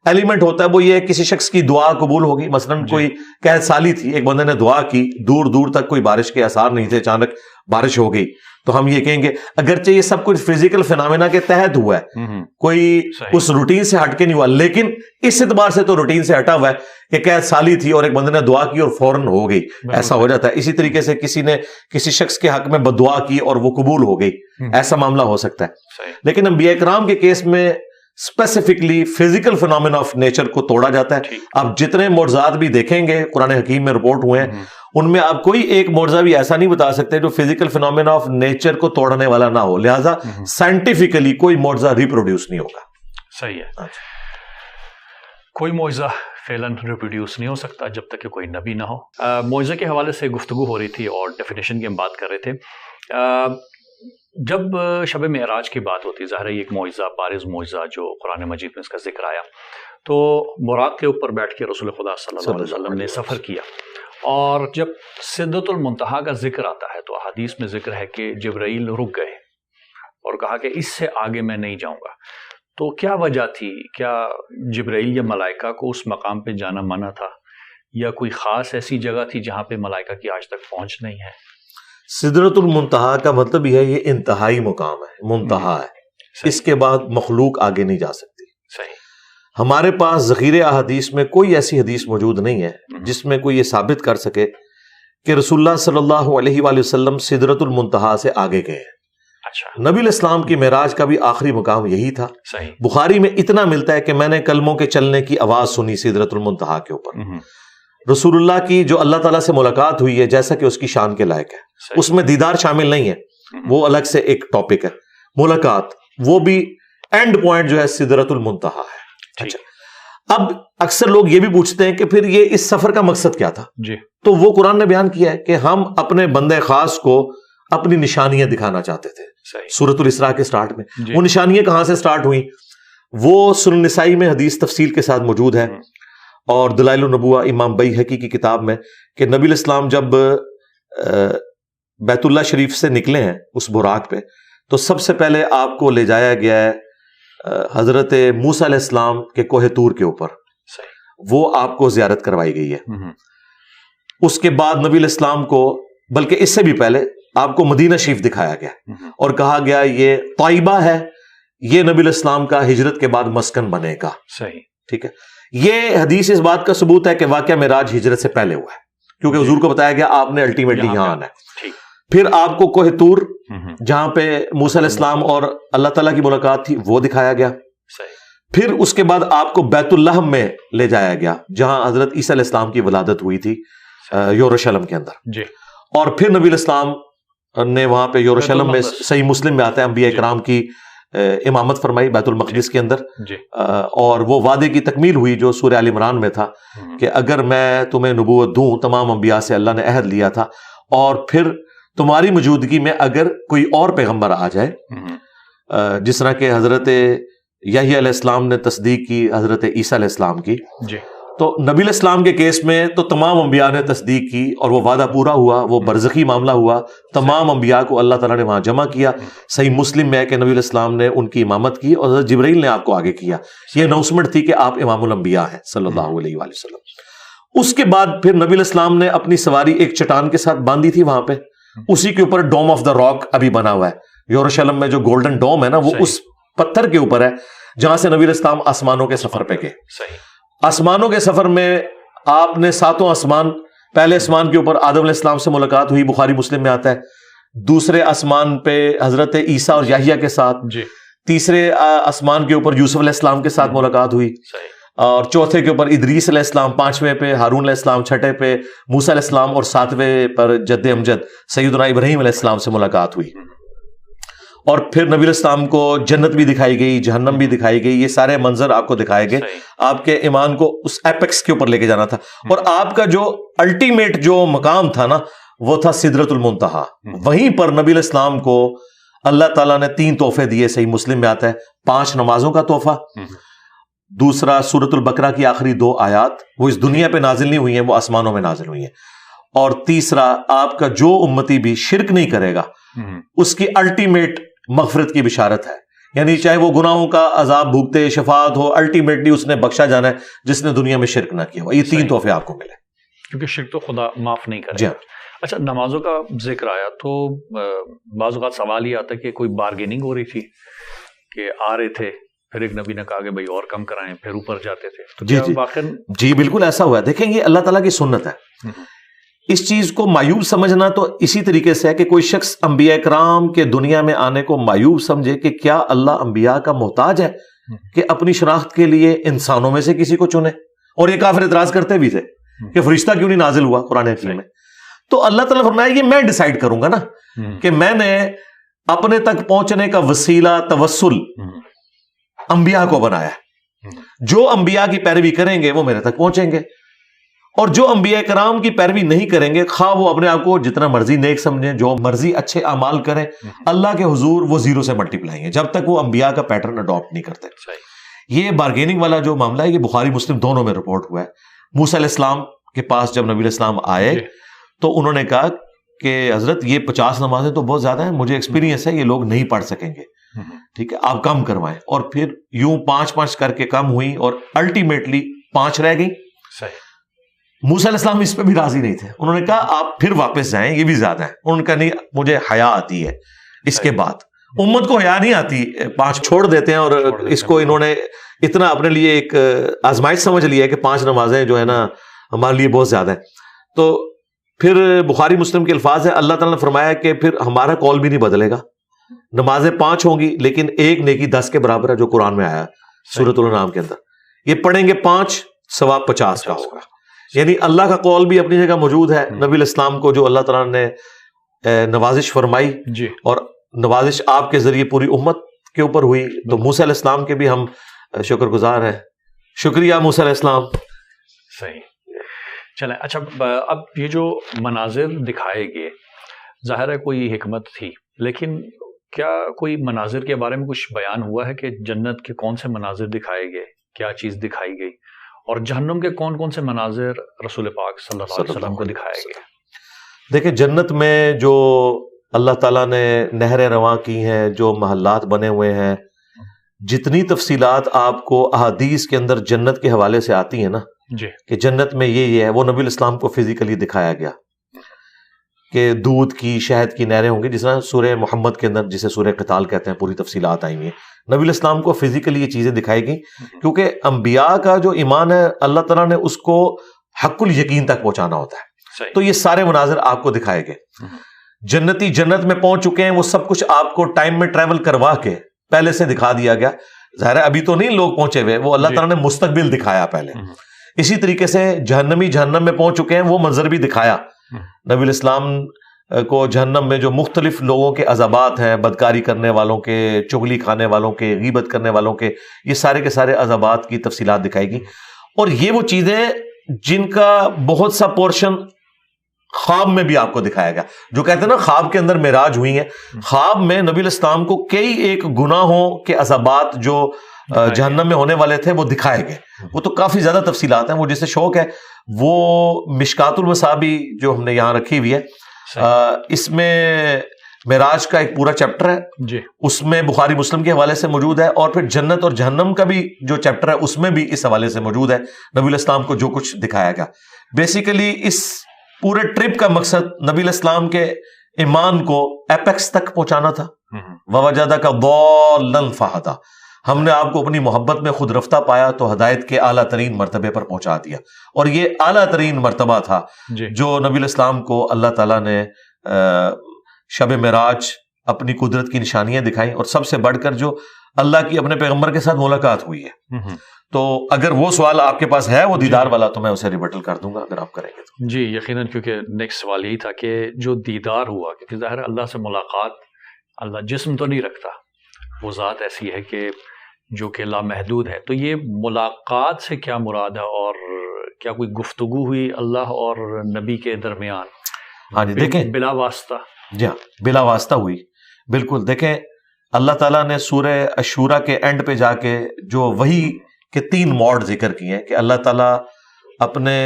ایلیمنٹ ہوتا ہے وہ یہ ہے کسی شخص کی دعا قبول ہوگی. مثلاً کوئی قحط سالی تھی، ایک بندے نے دعا کی، دور دور تک کوئی بارش کے آثار نہیں تھے، اچانک بارش ہو گئی، تو ہم یہ کہیں گے اگرچہ یہ سب کچھ فزیکل فینومینا کے تحت ہوا ہے، کوئی اس روٹین سے ہٹ کے نہیں ہوا، لیکن اس اعتبار سے تو روٹین سے ہٹا ہوا ہے کہ قحط سالی تھی اور ایک بندے نے دعا کی اور فوراً ہو گئی. ایسا ہو جاتا ہے. اسی طریقے سے کسی نے کسی شخص کے حق میں بددعا کی اور وہ قبول ہو گئی، ایسا معاملہ ہو سکتا ہے. لیکن انبیاء کرام کے کیس میں specifically physical phenomena of nature کو توڑا جاتا ہے. آپ جتنے معجزات بھی دیکھیں گے قرآن حکیم میں رپورٹ ہوئے ہیں، ان میں آپ کوئی ایک معجزہ بھی ایسا نہیں بتا سکتے جو فزیکل فینومینا آف نیچر کو توڑنے والا نہ ہو. لہٰذا سائنٹیفکلی کوئی معجزہ ریپروڈیوس نہیں ہوگا. صحیح ہے. کوئی معجزہ فعلاً ریپروڈیوس نہیں ہو سکتا جب تک کہ کوئی نبی نہ ہو. معجزے کے حوالے سے گفتگو ہو رہی تھی اور ڈیفینیشن کی ہم بات کر رہے تھے. جب شب معراج کی بات ہوتی ہے، ظاہر ہے ایک معجزہ، بارز معجزہ جو قرآن مجید میں اس کا ذکر آیا، تو براق کے اوپر بیٹھ کے رسول خدا صلی اللہ علیہ وسلم نے سفر کیا، اور جب سدرۃ المنتہا کا ذکر آتا ہے تو حدیث میں ذکر ہے کہ جبرائیل رک گئے اور کہا کہ اس سے آگے میں نہیں جاؤں گا. تو کیا وجہ تھی؟ کیا جبرائیل یا ملائکہ کو اس مقام پہ جانا منع تھا، یا کوئی خاص ایسی جگہ تھی جہاں پہ ملائکہ کی آج تک پہنچ نہیں ہے؟ سدرۃ المنتہا کا مطلب یہ ہے یہ انتہائی مقام ہے، منتہا ہے، اس کے بعد مخلوق آگے نہیں جا سکتی. صحیح. ہمارے پاس ذخیرہ احادیث میں کوئی ایسی حدیث موجود نہیں ہے جس میں کوئی یہ ثابت کر سکے کہ رسول اللہ صلی اللہ علیہ وآلہ وسلم سدرۃ المنتہا سے آگے گئے ہیں. اچھا. نبی علیہ السلام کی معراج کا بھی آخری مقام یہی تھا. صحیح. بخاری میں اتنا ملتا ہے کہ میں نے کلموں کے چلنے کی آواز سنی سدرۃ المنتہا کے اوپر. رسول اللہ کی جو اللہ تعالیٰ سے ملاقات ہوئی ہے جیسا کہ اس کی شان کے لائق ہے، اس میں دیدار شامل نہیں ہے، وہ الگ سے ایک ٹاپک ہے. ملاقات وہ بھی اینڈ پوائنٹ جو ہے سدرۃ المنتہا ہے. اچھا، اب اکثر لوگ یہ بھی پوچھتے ہیں کہ پھر یہ اس سفر کا مقصد کیا تھا؟ جی. تو وہ قرآن نے بیان کیا ہے کہ ہم اپنے بندے خاص کو اپنی نشانیاں دکھانا چاہتے تھے. سورۃ الاسراء کے سٹارٹ میں وہ نشانیاں کہاں سے سٹارٹ ہوئیں؟ وہ سنن نسائی میں حدیث تفصیل کے ساتھ موجود ہے، اور دلائل النبوہ امام بیہقی کی کتاب میں، کہ نبی علیہ السلام جب بیت اللہ شریف سے نکلے ہیں اس براق پہ، تو سب سے پہلے آپ کو لے جایا گیا ہے حضرت موسیٰ علیہ السلام کے کوہ طور کے اوپر. وہ آپ کو زیارت کروائی گئی ہے. اس کے بعد نبی علیہ السلام کو، بلکہ اس سے بھی پہلے آپ کو مدینہ شریف دکھایا گیا اور کہا گیا یہ طیبہ ہے، یہ نبی علیہ السلام کا ہجرت کے بعد مسکن بنے گا. صحیح. ٹھیک ہے. یہ حدیث اس بات کا ثبوت ہے کہ واقعہ معراج ہجرت سے پہلے ہوا ہے، کیونکہ حضور کو بتایا گیا آپ نے الٹیمیٹلی یہاں آنا ہے. پھر آپ کو کوہ طور جہاں پہ موسیٰ علیہ السلام اور اللہ تعالیٰ کی ملاقات تھی وہ دکھایا گیا. پھر اس کے بعد آپ کو بیت اللحم میں لے جایا گیا جہاں حضرت عیسیٰ علیہ السلام کی ولادت ہوئی تھی یروشلم کے اندر. اور پھر نبی علیہ السلام نے وہاں پہ یروشلم میں، صحیح مسلم میں آتا ہے، انبیاء کرام کی امامت فرمائی بیت المقدس کے اندر جی اور وہ وعدے کی تکمیل ہوئی جو سورہ آل عمران میں تھا کہ اگر میں تمہیں نبوت دوں، تمام انبیاء سے اللہ نے عہد لیا تھا، اور پھر تمہاری موجودگی میں اگر کوئی اور پیغمبر آ جائے، جس طرح کہ حضرت یحییٰ علیہ السلام نے تصدیق کی حضرت عیسیٰ علیہ السلام کی، جی تو نبی علیہ السلام کے کیس میں تو تمام انبیاء نے تصدیق کی اور وہ وعدہ پورا ہوا، وہ برزخی معاملہ ہوا، تمام انبیاء کو اللہ تعالیٰ نے وہاں جمع کیا۔ صحیح مسلم میں ہے کہ نبی علیہ السلام نے ان کی امامت کی اور حضرت جبرائیل نے آپ کو آگے کیا، یہ اناؤنسمنٹ تھی کہ آپ امام الانبیاء ہیں صلی اللہ علیہ وآلہ وسلم۔ اس کے بعد پھر نبی علیہ السلام نے اپنی سواری ایک چٹان کے ساتھ باندھی تھی وہاں پہ، اسی کے اوپر ڈوم آف دا راک ابھی بنا ہوا ہے، یروشلم میں جو گولڈن ڈوم ہے نا، وہ اس پتھر کے اوپر ہے جہاں سے نبی علیہ السلام آسمانوں کے سفر پہ گئے۔ آسمانوں کے سفر میں آپ نے ساتوں آسمان، پہلے آسمان کے اوپر آدم علیہ السلام سے ملاقات ہوئی، بخاری مسلم میں آتا ہے، دوسرے آسمان پہ حضرت عیسیٰ اور یحییٰ کے ساتھ، تیسرے آسمان کے اوپر یوسف علیہ السلام کے ساتھ ملاقات ہوئی، اور چوتھے کے اوپر ادریس علیہ السلام، پانچویں پہ ہارون علیہ السلام، چھٹے پہ موسیٰ علیہ السلام، اور ساتویں پر جد امجد سیدنا ابراہیم علیہ السلام سے ملاقات ہوئی۔ اور پھر نبی علیہ السلام کو جنت بھی دکھائی گئی، جہنم بھی دکھائی گئی، یہ سارے منظر آپ کو دکھائے گئے، آپ کے ایمان کو اس ایپیکس کے اوپر لے کے جانا تھا۔ اور آپ کا جو الٹیمیٹ جو مقام تھا نا، وہ تھا سدرۃ المنتہا۔ وہیں پر نبی علیہ السلام کو اللہ تعالیٰ نے 3 تحفے دیے، صحیح مسلم میں آتا ہے، 5 نمازوں کا تحفہ، دوسرا سورۃ البقرہ کی آخری 2 آیات، وہ اس دنیا پہ نازل نہیں ہوئی ہیں، وہ آسمانوں میں نازل ہوئی ہیں، اور تیسرا آپ کا جو امتی بھی شرک نہیں کرے گا اس کی الٹیمیٹ مغفرت کی بشارت ہے، یعنی چاہے وہ گناہوں کا عذاب بھوگتے، شفاعت ہو، الٹیمیٹلی اس نے بخشا جانا ہے جس نے دنیا میں شرک نہ کیا ہو۔ یہ 3 تحفے آپ کو ملے، کیونکہ شرک تو خدا معاف نہیں کرے۔ جی اچھا، نمازوں کا ذکر آیا تو بعض اوقات سوال یہ آتا ہے کہ کوئی بارگیننگ ہو رہی تھی کہ آ رہے تھے، پھر ایک نبی نے کہا کہ بھائی اور کم کرائیں، پھر اوپر جاتے تھے، تو جی بالکل ایسا ہوا ہے۔ دیکھیں یہ اللہ تعالیٰ کی سنت ہے، اس چیز کو مایوب سمجھنا تو اسی طریقے سے ہے کہ کوئی شخص انبیاء کرام کے دنیا میں آنے کو مایوب سمجھے کہ کیا اللہ انبیاء کا محتاج ہے کہ اپنی شناخت کے لیے انسانوں میں سے کسی کو چنے؟ اور یہ کافر اعتراض کرتے بھی تھے کہ فرشتہ کیوں نہیں نازل ہوا قرآن حکیم میں؟ تو اللہ تعالیٰ نے فرمایا یہ میں ڈیسائیڈ کروں گا نا، کہ میں نے اپنے تک پہنچنے کا وسیلہ توسل انبیاء کو بنایا ہے، جو انبیاء کی پیروی کریں گے وہ میرے تک پہنچیں گے، اور جو انبیاء کرام کی پیروی نہیں کریں گے، خواہ وہ اپنے آپ کو جتنا مرضی نیک سمجھیں، جو مرضی اچھے اعمال کریں، اللہ کے حضور وہ 0 سے ملٹیپلائی ہیں جب تک وہ انبیاء کا پیٹرن اڈاپٹ نہیں کرتے۔ یہ بارگیننگ والا جو معاملہ ہے یہ بخاری مسلم دونوں میں رپورٹ ہوا ہے۔ موسیٰ علیہ السلام کے پاس جب نبی علیہ السلام آئے تو انہوں نے کہا کہ حضرت یہ 50 نمازیں تو بہت زیادہ ہیں، مجھے ایکسپیرینس ہے یہ لوگ نہیں پڑھ سکیں گے، ٹھیک ہے آپ کم کروائیں۔ اور پھر یوں 5 کر کے کم ہوئی اور الٹیمیٹلی 5 رہ گئی۔ موسیٰ علیہ السلام اس پہ بھی راضی نہیں تھے، انہوں نے کہا آپ پھر واپس جائیں، یہ بھی زیادہ ہے۔ انہوں نے کہا نہیں، مجھے حیا آتی ہے اس کے بعد، امت کو حیا نہیں آتی، 5 چھوڑ دیتے ہیں، اور اس کو انہوں نے اتنا اپنے لیے ایک آزمائش سمجھ لیا ہے کہ 5 نمازیں جو ہے نا ہمارے لیے بہت زیادہ ہے۔ تو پھر بخاری مسلم کے الفاظ ہے، اللہ تعالیٰ نے فرمایا کہ پھر ہمارا کال بھی نہیں بدلے گا، نمازیں 5 ہوں گی لیکن ایک نیکی 10 کے برابر ہے، جو قرآن میں آیا سورۃ الانعام کے اندر، یہ پڑھیں گے 5 ثواب 50 کا ہوگا۔ یعنی اللہ کا قول بھی اپنی جگہ موجود ہے۔ نبی علیہ السلام کو جو اللہ تعالیٰ نے نوازش فرمائی اور نوازش آپ کے ذریعے پوری امت کے اوپر ہوئی، تو موسیٰ علیہ السلام کے بھی ہم شکر گزار ہیں۔ شکریہ موسیٰ علیہ السلام۔ صحیح، چلیں اچھا، اب یہ جو مناظر دکھائے گئے ظاہر ہے کوئی حکمت تھی، لیکن کیا کوئی مناظر کے بارے میں کچھ بیان ہوا ہے کہ جنت کے کون سے مناظر دکھائے گئے، کیا چیز دکھائی گئی، اور جہنم کے کون کون سے مناظر رسول پاک صلی اللہ علیہ وسلم کو دکھائے گئے؟ دیکھیں جنت میں جو اللہ تعالیٰ نے نہریں رواں کی ہیں، جو محلات بنے ہوئے ہیں، جتنی تفصیلات آپ کو احادیث کے اندر جنت کے حوالے سے آتی ہیں نا، کہ جنت میں یہ ہے، وہ نبی علیہ السلام کو فزیکلی دکھایا گیا کہ دودھ کی شہد کی نہریں ہوں گی، جس طرح سورہ محمد کے اندر جسے سورہ قتال کہتے ہیں پوری تفصیلات آئی ہیں۔ نبی علیہ السلام کو فزیکلی یہ چیزیں دکھائی گئیں کیونکہ انبیاء کا جو ایمان ہے اللہ تعالیٰ نے اس کو حق الیقین تک پہنچانا ہوتا ہے، تو یہ سارے مناظر آپ کو دکھائے گئے۔ جنتی جنت میں پہنچ چکے ہیں، وہ سب کچھ آپ کو ٹائم میں ٹریول کروا کے پہلے سے دکھا دیا گیا۔ ظاہر ہے ابھی تو نہیں لوگ پہنچے ہوئے، وہ اللہ تعالیٰ نے مستقبل دکھایا پہلے۔ اسی طریقے سے جہنمی جہنم میں پہنچ چکے ہیں، وہ منظر بھی دکھایا۔ نبی علیہ السلام کو جہنم میں جو مختلف لوگوں کے عذابات ہیں، بدکاری کرنے والوں کے، چغلی کھانے والوں کے، غیبت کرنے والوں کے، یہ سارے کے سارے عذابات کی تفصیلات دکھائے گی. اور یہ وہ چیزیں جن کا بہت سا پورشن خواب میں بھی آپ کو دکھایا گیا. جو کہتے ہیں نا خواب کے اندر معراج ہوئی ہے، خواب میں نبی علیہ السلام کو کئی ایک گناہوں کے عذابات جو جہنم میں ہونے والے تھے وہ دکھائے گئے. وہ تو کافی زیادہ تفصیلات ہیں. وہ جسے شوق ہے وہ مشکات المصابیح جو ہم نے یہاں رکھی ہوئی ہے، اس میں معراج کا ایک پورا چیپٹر ہے جی، اس میں بخاری مسلم کے حوالے سے موجود ہے. اور پھر جنت اور جہنم کا بھی جو چیپٹر ہے اس میں بھی اس حوالے سے موجود ہے، نبی علیہ السلام کو جو کچھ دکھایا گیا. بیسیکلی اس پورے ٹرپ کا مقصد نبی علیہ السلام کے ایمان کو ایپیکس تک پہنچانا تھا. وَوَجَدَكَ ضَالًّا فَهَدَىٰ، ہم نے آپ کو اپنی محبت میں خود رفتہ پایا تو ہدایت کے اعلیٰ ترین مرتبے پر پہنچا دیا. اور یہ اعلیٰ ترین مرتبہ تھا جو نبی علیہ السلام کو اللہ تعالیٰ نے شب معراج اپنی قدرت کی نشانیاں دکھائیں، اور سب سے بڑھ کر جو اللہ کی اپنے پیغمبر کے ساتھ ملاقات ہوئی ہے. تو اگر وہ سوال آپ کے پاس ہے وہ دیدار والا تو میں اسے ریبٹل کر دوں گا اگر آپ کریں گے تو. جی یقیناً، کیونکہ نیکسٹ سوال یہی تھا کہ جو دیدار ہوا، کیونکہ ظاہر اللہ سے ملاقات، اللہ جسم تو نہیں رکھتا، وہ ذات ایسی ہے کہ جو کہ لامحدود ہے. تو یہ ملاقات سے کیا مراد ہے، اور کیا کوئی گفتگو ہوئی اللہ اور نبی کے درمیان؟ ہاں جی دیکھیں، بلا واسطہ. جی ہاں، بلا واسطہ ہوئی، بالکل. دیکھیں اللہ تعالیٰ نے سورہ الشورى کے اینڈ پہ جا کے جو وحی کے 3 موڈ ذکر کیے ہیں کہ اللہ تعالیٰ اپنے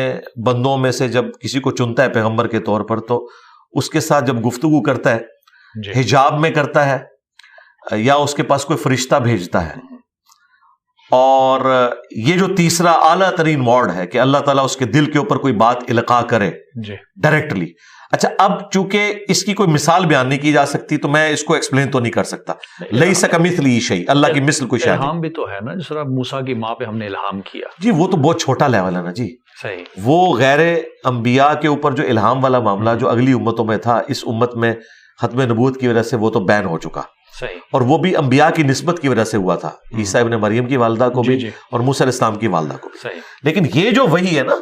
بندوں میں سے جب کسی کو چنتا ہے پیغمبر کے طور پر تو اس کے ساتھ جب گفتگو کرتا ہے حجاب میں کرتا ہے یا اس کے پاس کوئی فرشتہ بھیجتا ہے. اور یہ جو تیسرا اعلیٰ ترین موڈ ہے کہ اللہ تعالیٰ اس کے دل کے اوپر کوئی بات القاء کرے ڈائریکٹلی. اچھا، اب چونکہ اس کی کوئی مثال بیان نہیں کی جا سکتی تو میں اس کو ایکسپلین تو نہیں کر سکتا. لیس کمثلہ شیء، اللہ کی مثل کوئی شے نہیں. الہام بھی تو ہے نا، جس طرح موسیٰ کی ماں پہ ہم نے الہام کیا. جی وہ تو بہت چھوٹا لیول ہے نا جی. صحیح. وہ غیر انبیاء کے اوپر جو الہام والا معاملہ جو اگلی امتوں میں تھا، اس امت میں ختم نبوت کی وجہ سے وہ تو بین ہو چکا. صحیح. اور وہ بھی انبیاء کی نسبت کی وجہ سے ہوا تھا، عیسیٰ ابن مریم کی والدہ کو بھی اور موسیٰ علیہ السلام کی والدہ کو بھی. صحیح. لیکن یہ جو وحی ہے نا،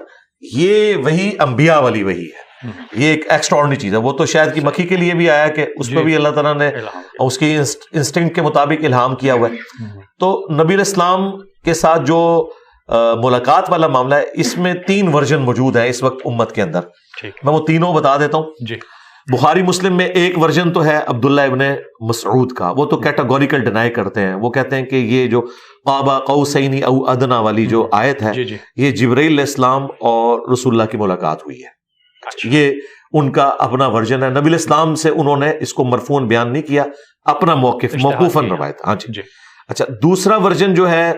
یہ وحی انبیاء والی وحی ہے. یہ ایک ایکسٹراڈنری چیز ہے. وہ تو شاید کی مکھی کے لیے بھی آیا کہ اس پہ بھی اللہ تعالیٰ نے اس کی انسٹنکٹ کے مطابق الہام کیا ہوا ہے. تو نبی علیہ السلام کے ساتھ جو ملاقات والا معاملہ ہے، اس میں 3 ورژن موجود ہیں اس وقت امت کے اندر. میں وہ تینوں بتا دیتا ہوں. جی. بخاری مسلم میں ایک ورژن تو ہے عبداللہ ابن مسعود کا، وہ تو کیٹاگوریکل ڈینائی کرتے ہیں. وہ کہتے ہیں کہ یہ جو قاب قوسین او ادنی والی جو آیت ہے، یہ جبرائیل علیہ السلام اور رسول اللہ کی ملاقات ہوئی ہے. یہ ان کا اپنا ورژن ہے. نبی علیہ السلام سے انہوں نے اس کو مرفوعاً بیان نہیں کیا، اپنا موقف موقوفاً روایت. ہاں جی. اچھا، دوسرا ورژن جو ہے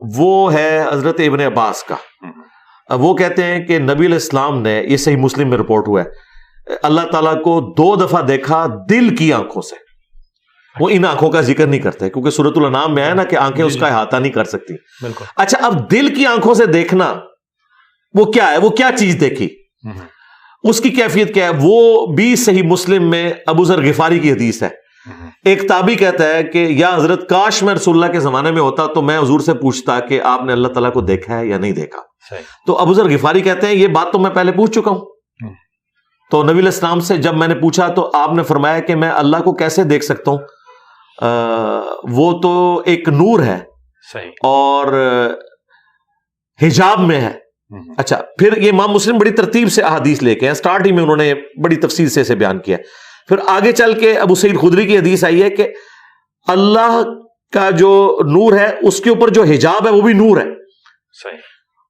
وہ ہے حضرت ابن عباس کا. وہ کہتے ہیں کہ نبی علیہ السلام نے، یہ صحیح مسلم میں رپورٹ ہوا ہے، اللہ تعالیٰ کو 2 دفعہ دیکھا دل کی آنکھوں سے. وہ ان آنکھوں کا ذکر نہیں کرتے کیونکہ سورۃ الانعام میں آیا نا کہ آنکھیں اس کا احاطہ نہیں کر سکتی. اچھا، اب دل کی آنکھوں سے دیکھنا وہ کیا ہے؟ وہ کیا چیز دیکھی، اس کی کیفیت کیا ہے؟ وہ بھی صحیح مسلم میں ابو ذر غفاری کی حدیث ہے. ایک تابعی کہتا ہے کہ یا حضرت کاش میں رسول اللہ کے زمانے میں ہوتا تو میں حضور سے پوچھتا کہ آپ نے اللہ تعالیٰ کو دیکھا ہے یا نہیں دیکھا. تو ابو ذر غفاری کہتے ہیں یہ بات تو میں پہلے پوچھ چکا ہوں. تو نبی علیہ السلام سے جب میں نے پوچھا تو آپ نے فرمایا کہ میں اللہ کو کیسے دیکھ سکتا ہوں، وہ تو ایک نور ہے اور حجاب میں ہے. اچھا، پھر یہ امام مسلم بڑی ترتیب سے احادیث لے کے ہیں، سٹارٹ ہی میں انہوں نے بڑی تفصیل سے اسے بیان کیا. پھر آگے چل کے ابو سعید خدری کی حدیث آئی ہے کہ اللہ کا جو نور ہے اس کے اوپر جو حجاب ہے وہ بھی نور ہے. صحیح.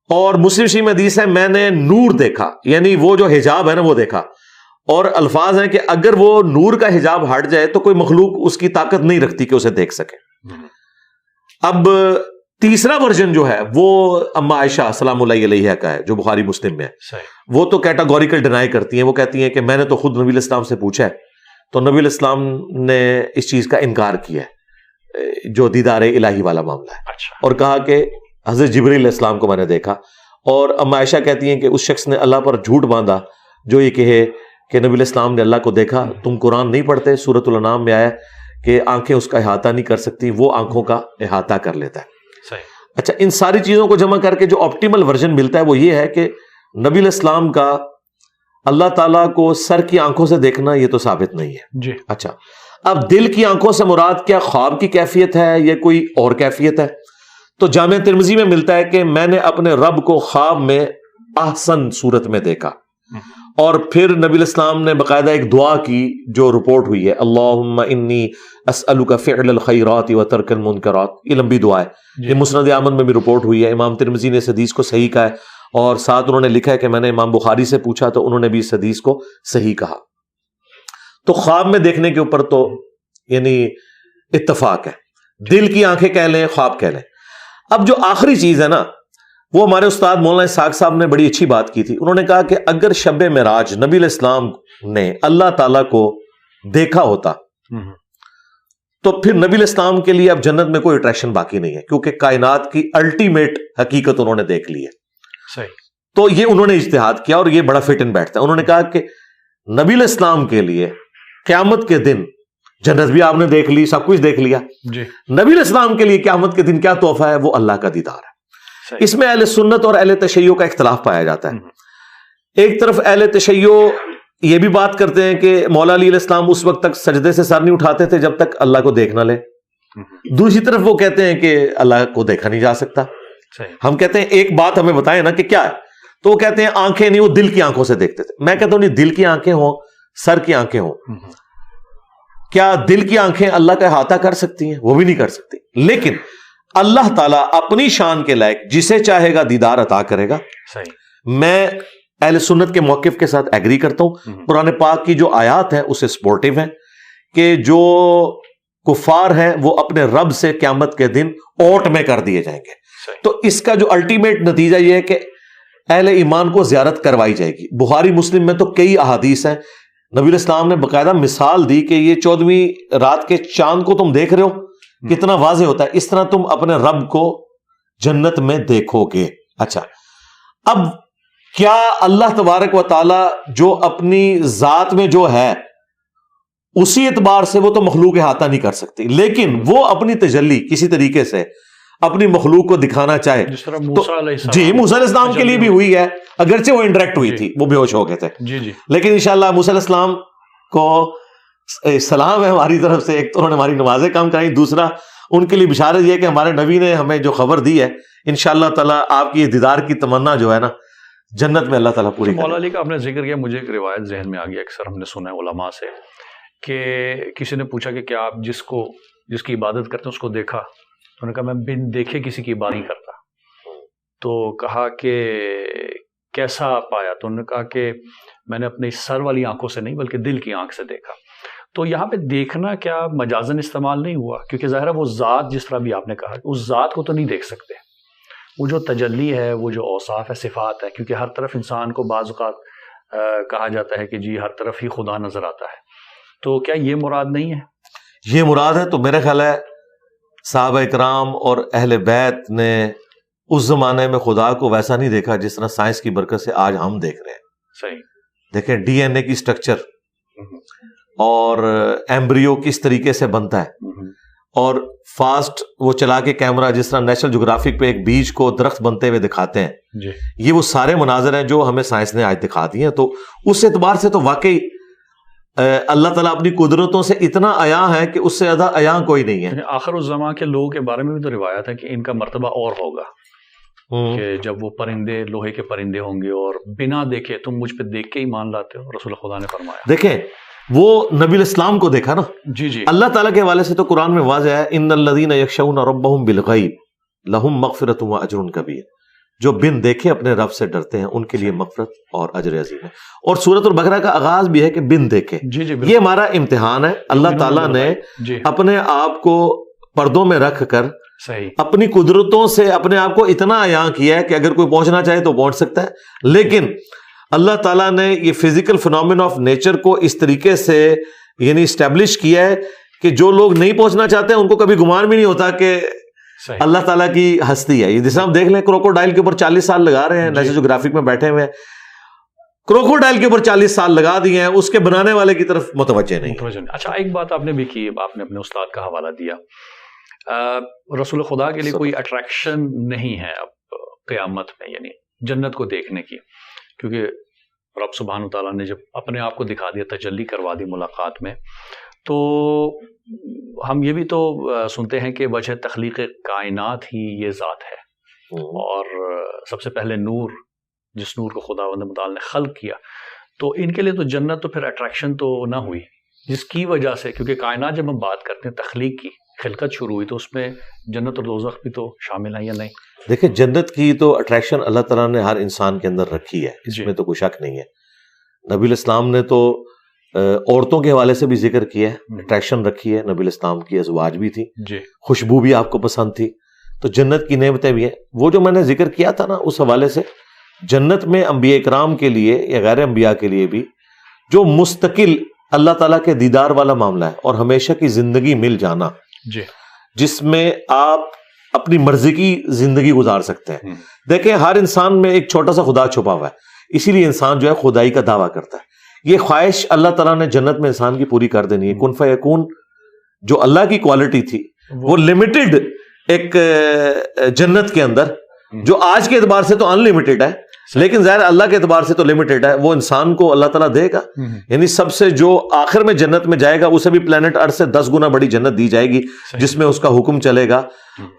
اور مسلم شریف میں حدیث ہے میں نے نور دیکھا، یعنی وہ جو حجاب ہے نا وہ دیکھا. اور الفاظ ہیں کہ اگر وہ نور کا حجاب ہٹ جائے تو کوئی مخلوق اس کی طاقت نہیں رکھتی کہ اسے دیکھ سکے. اب تیسرا ورژن جو ہے وہ اما عائشہ سلام اللہ علیہا کا ہے جو بخاری مسلم میں ہے. وہ تو کیٹاگوریکل ڈینائی کرتی ہیں. وہ کہتی ہیں کہ میں نے تو خود نبی علیہ السلام سے پوچھا ہے تو نبی علیہ السلام نے اس چیز کا انکار کیا ہے جو دیدار الہی والا معاملہ ہے. اور کہا کہ حضرت جبرائیل علیہ السلام کو میں نے دیکھا. اور اما عائشہ کہتی ہیں کہ اس شخص نے اللہ پر جھوٹ باندھا جو یہ کہے کہ نبی علیہ السلام نے اللہ کو دیکھا. تم قرآن نہیں پڑھتے؟ سورۃ الانعام میں آیا کہ آنکھیں اس کا احاطہ نہیں کر سکتی، وہ آنکھوں کا احاطہ کر لیتا ہے. اچھا، ان ساری چیزوں کو جمع کر کے جو آپٹیمل ورژن ملتا ہے وہ یہ ہے کہ نبی علیہ السلام کا اللہ تعالیٰ کو سر کی آنکھوں سے دیکھنا یہ تو ثابت نہیں ہے جی. اچھا، اب دل کی آنکھوں سے مراد کیا خواب کی کیفیت ہے یا کوئی اور کیفیت ہے؟ تو جامع ترمذی میں ملتا ہے کہ میں نے اپنے رب کو خواب میں احسن صورت میں دیکھا، اور پھر نبی الاسلام نے باقاعدہ ایک دعا کی جو رپورٹ ہوئی ہے، اللہم انی اسألک فعل الخیرات وترک المنکرات، یہ لمبی دعا ہے، یہ مسند احمد میں بھی رپورٹ ہوئی ہے، امام ترمذی نے اس حدیث کو صحیح کہا ہے، اور ساتھ انہوں نے لکھا ہے کہ میں نے امام بخاری سے پوچھا تو انہوں نے بھی اس حدیث کو صحیح کہا۔ تو خواب میں دیکھنے کے اوپر تو یعنی اتفاق ہے، دل کی آنکھیں کہہ لیں، خواب کہہ لیں۔ اب جو آخری چیز ہے نا، وہ ہمارے استاد مولانا اسحاق صاحب نے بڑی اچھی بات کی تھی، انہوں نے کہا کہ اگر شب معراج نبی علیہ السلام نے اللہ تعالیٰ کو دیکھا ہوتا تو پھر نبی علیہ السلام کے لیے اب جنت میں کوئی اٹریکشن باقی نہیں ہے، کیونکہ کائنات کی الٹیمیٹ حقیقت انہوں نے دیکھ لی ہے۔ صحیح۔ تو یہ انہوں نے اجتہاد کیا اور یہ بڑا فٹ ان بیٹھتا ہے۔ انہوں نے کہا کہ نبی علیہ السلام کے لیے قیامت کے دن جنت بھی آپ نے دیکھ لی، سب کچھ دیکھ لیا، جی، نبی علیہ السلام کے لیے قیامت کے دن کیا تحفہ ہے؟ وہ اللہ کا دیدار ہے۔ صحیح۔ اس میں اہل سنت اور اہل تشیع کا اختلاف پایا جاتا ہے۔ ایک طرف اہل تشیع یہ بھی بات کرتے ہیں کہ مولا علی علیہ السلام اس وقت تک سجدے سے سر نہیں اٹھاتے تھے جب تک اللہ کو دیکھ نہ لے، دوسری طرف وہ کہتے ہیں کہ اللہ کو دیکھا نہیں جا سکتا۔ ہم کہتے ہیں ایک بات ہمیں بتائیں نا کہ کیا ہے، تو وہ کہتے ہیں آنکھیں نہیں، وہ دل کی آنکھوں سے دیکھتے تھے۔ میں کہتا ہوں نہیں، دل کی آنکھیں ہوں، سر کی آنکھیں ہوں، کیا دل کی آنکھیں اللہ کا احاطہ کر سکتی ہیں؟ وہ بھی نہیں کر سکتی، لیکن اللہ تعالیٰ اپنی شان کے لائق جسے چاہے گا دیدار عطا کرے گا۔ صحیح۔ میں اہل سنت کے موقف کے ساتھ ایگری کرتا ہوں۔ قرآن پاک کی جو آیات ہیں اسے سپورٹیو ہیں کہ جو کفار ہیں وہ اپنے رب سے قیامت کے دن اوٹ میں کر دیے جائیں گے۔ تو اس کا جو الٹیمیٹ نتیجہ یہ ہے کہ اہل ایمان کو زیارت کروائی جائے گی۔ بخاری مسلم میں تو کئی احادیث ہیں، نبی علیہ السلام نے باقاعدہ مثال دی کہ یہ 14ویں رات کے چاند کو تم دیکھ رہے ہو، کتنا واضح ہوتا ہے، اس طرح تم اپنے رب کو جنت میں دیکھو گے۔ اچھا، اب کیا اللہ تبارک و تعالی جو اپنی ذات میں جو ہے اسی اعتبار سے وہ تو مخلوق احاطہ نہیں کر سکتی، لیکن وہ اپنی تجلی کسی طریقے سے اپنی مخلوق کو دکھانا چاہے، جس طرح موسیٰ علیہ السلام، جی موسیٰ علیہ السلام کے لیے بھی ہوئی ہے، اگرچہ وہ انڈائریکٹ ہوئی تھی، وہ بے ہوش ہو گئے تھے، جی جی، لیکن انشاءاللہ موسیٰ علیہ السلام کو سلام ہے ہماری طرف سے۔ ایک تو انہوں نے ہماری نمازیں کام کرائیں، دوسرا ان کے لیے بشارت یہ ہے کہ ہمارے نبی نے ہمیں جو خبر دی ہے انشاءاللہ تعالیٰ آپ کی یہ دیدار کی تمنا جو ہے نا جنت میں اللہ تعالیٰ پوری کرے۔ مولا علی کا آپ نے ذکر کیا، مجھے ایک روایت ذہن میں آ گیا، اکثر ہم نے سنا ہے علماء سے کہ کسی نے پوچھا کہ کیا آپ جس کی عبادت کرتے ہیں اس کو دیکھا؟ تو انہوں نے کہا میں بن دیکھے کسی کی عبادت نہیں کرتا۔ تو کہا کہ کیسا پایا؟ تو انہوں نے کہا کہ میں نے اپنی سر والی آنکھوں سے نہیں بلکہ دل کی آنکھ سے دیکھا۔ تو یہاں پہ دیکھنا کیا مجازن استعمال نہیں ہوا؟ کیونکہ ظاہر ہے وہ ذات، جس طرح بھی آپ نے کہا، اس ذات کو تو نہیں دیکھ سکتے، وہ جو تجلی ہے، وہ جو اوصاف ہے، صفات ہے، کیونکہ ہر طرف انسان کو بعض اوقات کہا جاتا ہے کہ جی ہر طرف ہی خدا نظر آتا ہے، تو کیا یہ مراد نہیں ہے؟ یہ مراد ہے۔ تو میرا خیال ہے صحابہ اکرام اور اہل بیت نے اس زمانے میں خدا کو ویسا نہیں دیکھا جس طرح سائنس کی برکت سے آج ہم دیکھ رہے ہیں۔ صحیح۔ دیکھیں ڈی این اے کی سٹرکچر اور ایمبریو کس طریقے سے بنتا ہے، اور فاسٹ وہ چلا کے کیمرہ جس طرح نیشنل جغرافک پہ ایک بیج کو درخت بنتے ہوئے دکھاتے ہیں، جی، یہ وہ سارے مناظر ہیں جو ہمیں سائنس نے آج دکھا دی ہیں۔ تو اس اعتبار سے تو واقعی اللہ تعالیٰ اپنی قدرتوں سے اتنا عیاں ہے کہ اس سے زیادہ عیاں کوئی نہیں ہے۔ آخر الزماں کے لوگوں کے بارے میں بھی تو روایت ہے کہ ان کا مرتبہ اور ہوگا، کہ جب وہ پرندے لوہے کے پرندے ہوں گے اور بنا دیکھے تم مجھ پہ دیکھ کے ایمان لاتے ہو، رسول خدا نے فرمایا۔ دیکھیں وہ نبی علیہ السلام کو دیکھا نا، جی جی، اللہ تعالیٰ کے حوالے سے تو قرآن میں واضح ہے، ان الذین یخشون ربہم بالغیب لہم مغفرۃ و اجر کبیر، جو بن دیکھے اپنے رب سے ڈرتے ہیں ان کے لیے مغفرت اور اجر عظیم ہے۔ اور سورۃ البقرہ کا آغاز بھی ہے کہ بن دیکھے، جی جی، یہ ہمارا امتحان ہے۔ اللہ تعالیٰ نے جی اپنے آپ کو پردوں میں رکھ کر صحیح، اپنی قدرتوں سے اپنے آپ کو اتنا عیاں کیا ہے کہ اگر کوئی پہنچنا چاہے تو پہنچ سکتا ہے، لیکن اللہ تعالیٰ نے یہ فزیکل فنومین آف نیچر کو اس طریقے سے یعنی اسٹیبلش کیا ہے کہ جو لوگ نہیں پہنچنا چاہتے ہیں ان کو کبھی گمان بھی نہیں ہوتا کہ صحیح، اللہ تعالیٰ کی ہستی ہے۔ یہ جیسے ہم دیکھ لیں کروکوڈائل کے اوپر 40 سال لگا رہے ہیں، نیشنل جغرافک میں بیٹھے ہوئے ہیں، کروکوڈائل کے اوپر 40 سال لگا دیے ہیں، اس کے بنانے والے کی طرف متوجہ نہیں۔ اچھا ایک بات آپ نے بھی کی، آپ نے اپنے استاد کا حوالہ دیا، رسول خدا کے لیے کوئی اٹریکشن نہیں ہے اب قیامت میں، یعنی جنت کو دیکھنے کی، کیونکہ رب سبحانہ تعالیٰ نے جب اپنے آپ کو دکھا دیا، تجلی کروا دی ملاقات میں، تو ہم یہ بھی تو سنتے ہیں کہ وجہ تخلیق کائنات ہی یہ ذات ہے، اور سب سے پہلے نور، جس نور کو خداوند متعال نے خلق کیا، تو ان کے لیے تو جنت تو پھر اٹریکشن تو نہ ہوئی، جس کی وجہ سے، کیونکہ کائنات جب ہم بات کرتے ہیں تخلیق کی، خلقت شروع ہوئی، تو اس میں جنت اور دوزخ بھی تو شامل ہیں یا نہیں؟ دیکھیں جنت کی تو اٹریکشن اللہ تعالیٰ نے ہر انسان کے اندر رکھی ہے، اس میں تو کوئی شک نہیں ہے۔ نبی الاسلام نے تو عورتوں کے حوالے سے بھی ذکر کیا ہے، اٹریکشن رکھی ہے، نبی الاسلام کی ازواج بھی تھی، خوشبو بھی آپ کو پسند تھی، تو جنت کی نعمتیں بھی ہیں۔ وہ جو میں نے ذکر کیا تھا نا، اس حوالے سے جنت میں انبیاء کرام کے لیے یا غیر انبیاء کے لیے بھی جو مستقل اللہ تعالیٰ کے دیدار والا معاملہ ہے، اور ہمیشہ کی زندگی مل جانا، جس میں آپ اپنی مرضی کی زندگی گزار سکتے ہیں۔ دیکھیں ہر انسان میں ایک چھوٹا سا خدا چھپا ہوا ہے، اسی لیے انسان جو ہے خدائی کا دعویٰ کرتا ہے۔ یہ خواہش اللہ تعالیٰ نے جنت میں انسان کی پوری کر دینی ہے۔ کن فیکون جو اللہ کی کوالٹی تھی وہ لمیٹڈ ایک جنت کے اندر، جو آج کے اعتبار سے تو ان لمیٹڈ ہے، لیکن ظاہر اللہ کے اعتبار سے تو لمیٹڈ ہے، وہ انسان کو اللہ تعالیٰ دے گا۔ یعنی سب سے جو آخر میں جنت میں جائے گا اسے بھی پلانٹ ارتھ سے 10 گنا بڑی جنت دی جائے گی، جس میں اس کا حکم چلے گا،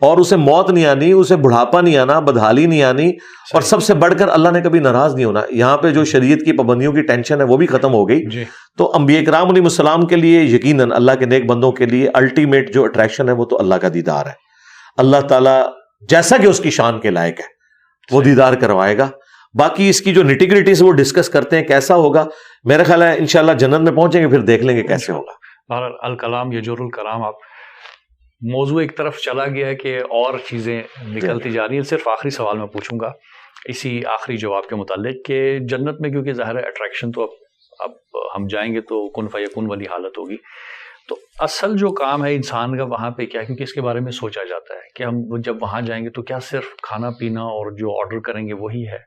اور اسے موت نہیں آنی، اسے بڑھاپا نہیں آنا، بدحالی نہیں آنی، اور سب سے بڑھ کر اللہ نے کبھی ناراض نہیں ہونا۔ یہاں پہ جو شریعت کی پابندیوں کی ٹینشن ہے وہ بھی ختم ہو گئی۔ تو انبیاء کرام علیہ السلام کے لیے یقیناً اللہ کے نیک بندوں کے لیے الٹیمیٹ جو اٹریکشن ہے وہ تو اللہ کا دیدار ہے۔ اللہ تعالیٰ جیسا کہ اس کی شان کے لائق ہے وہ دیدار کروائے گا۔ باقی اس کی جو نیٹی گریٹیز وہ ڈسکس کرتے ہیں کیسا ہوگا، میرا خیال ہے انشاءاللہ جنت میں پہنچیں گے پھر دیکھ لیں گے کیسے ہوگا۔ الکلام یجر الکلام، آپ موضوع ایک طرف چلا گیا ہے کہ اور چیزیں نکلتی جا رہی ہیں۔ صرف آخری سوال میں پوچھوں گا اسی آخری جواب کے متعلق کہ جنت میں کیونکہ ظاہر ہے اٹریکشن تو اب ہم جائیں گے تو کن فیکون والی حالت ہوگی، تو اصل جو کام ہے انسان کا وہاں پہ کیا ہے؟ کیونکہ اس کے بارے میں سوچا جاتا ہے کہ ہم جب وہاں جائیں گے تو کیا صرف کھانا پینا اور جو آرڈر کریں گے وہی ہے،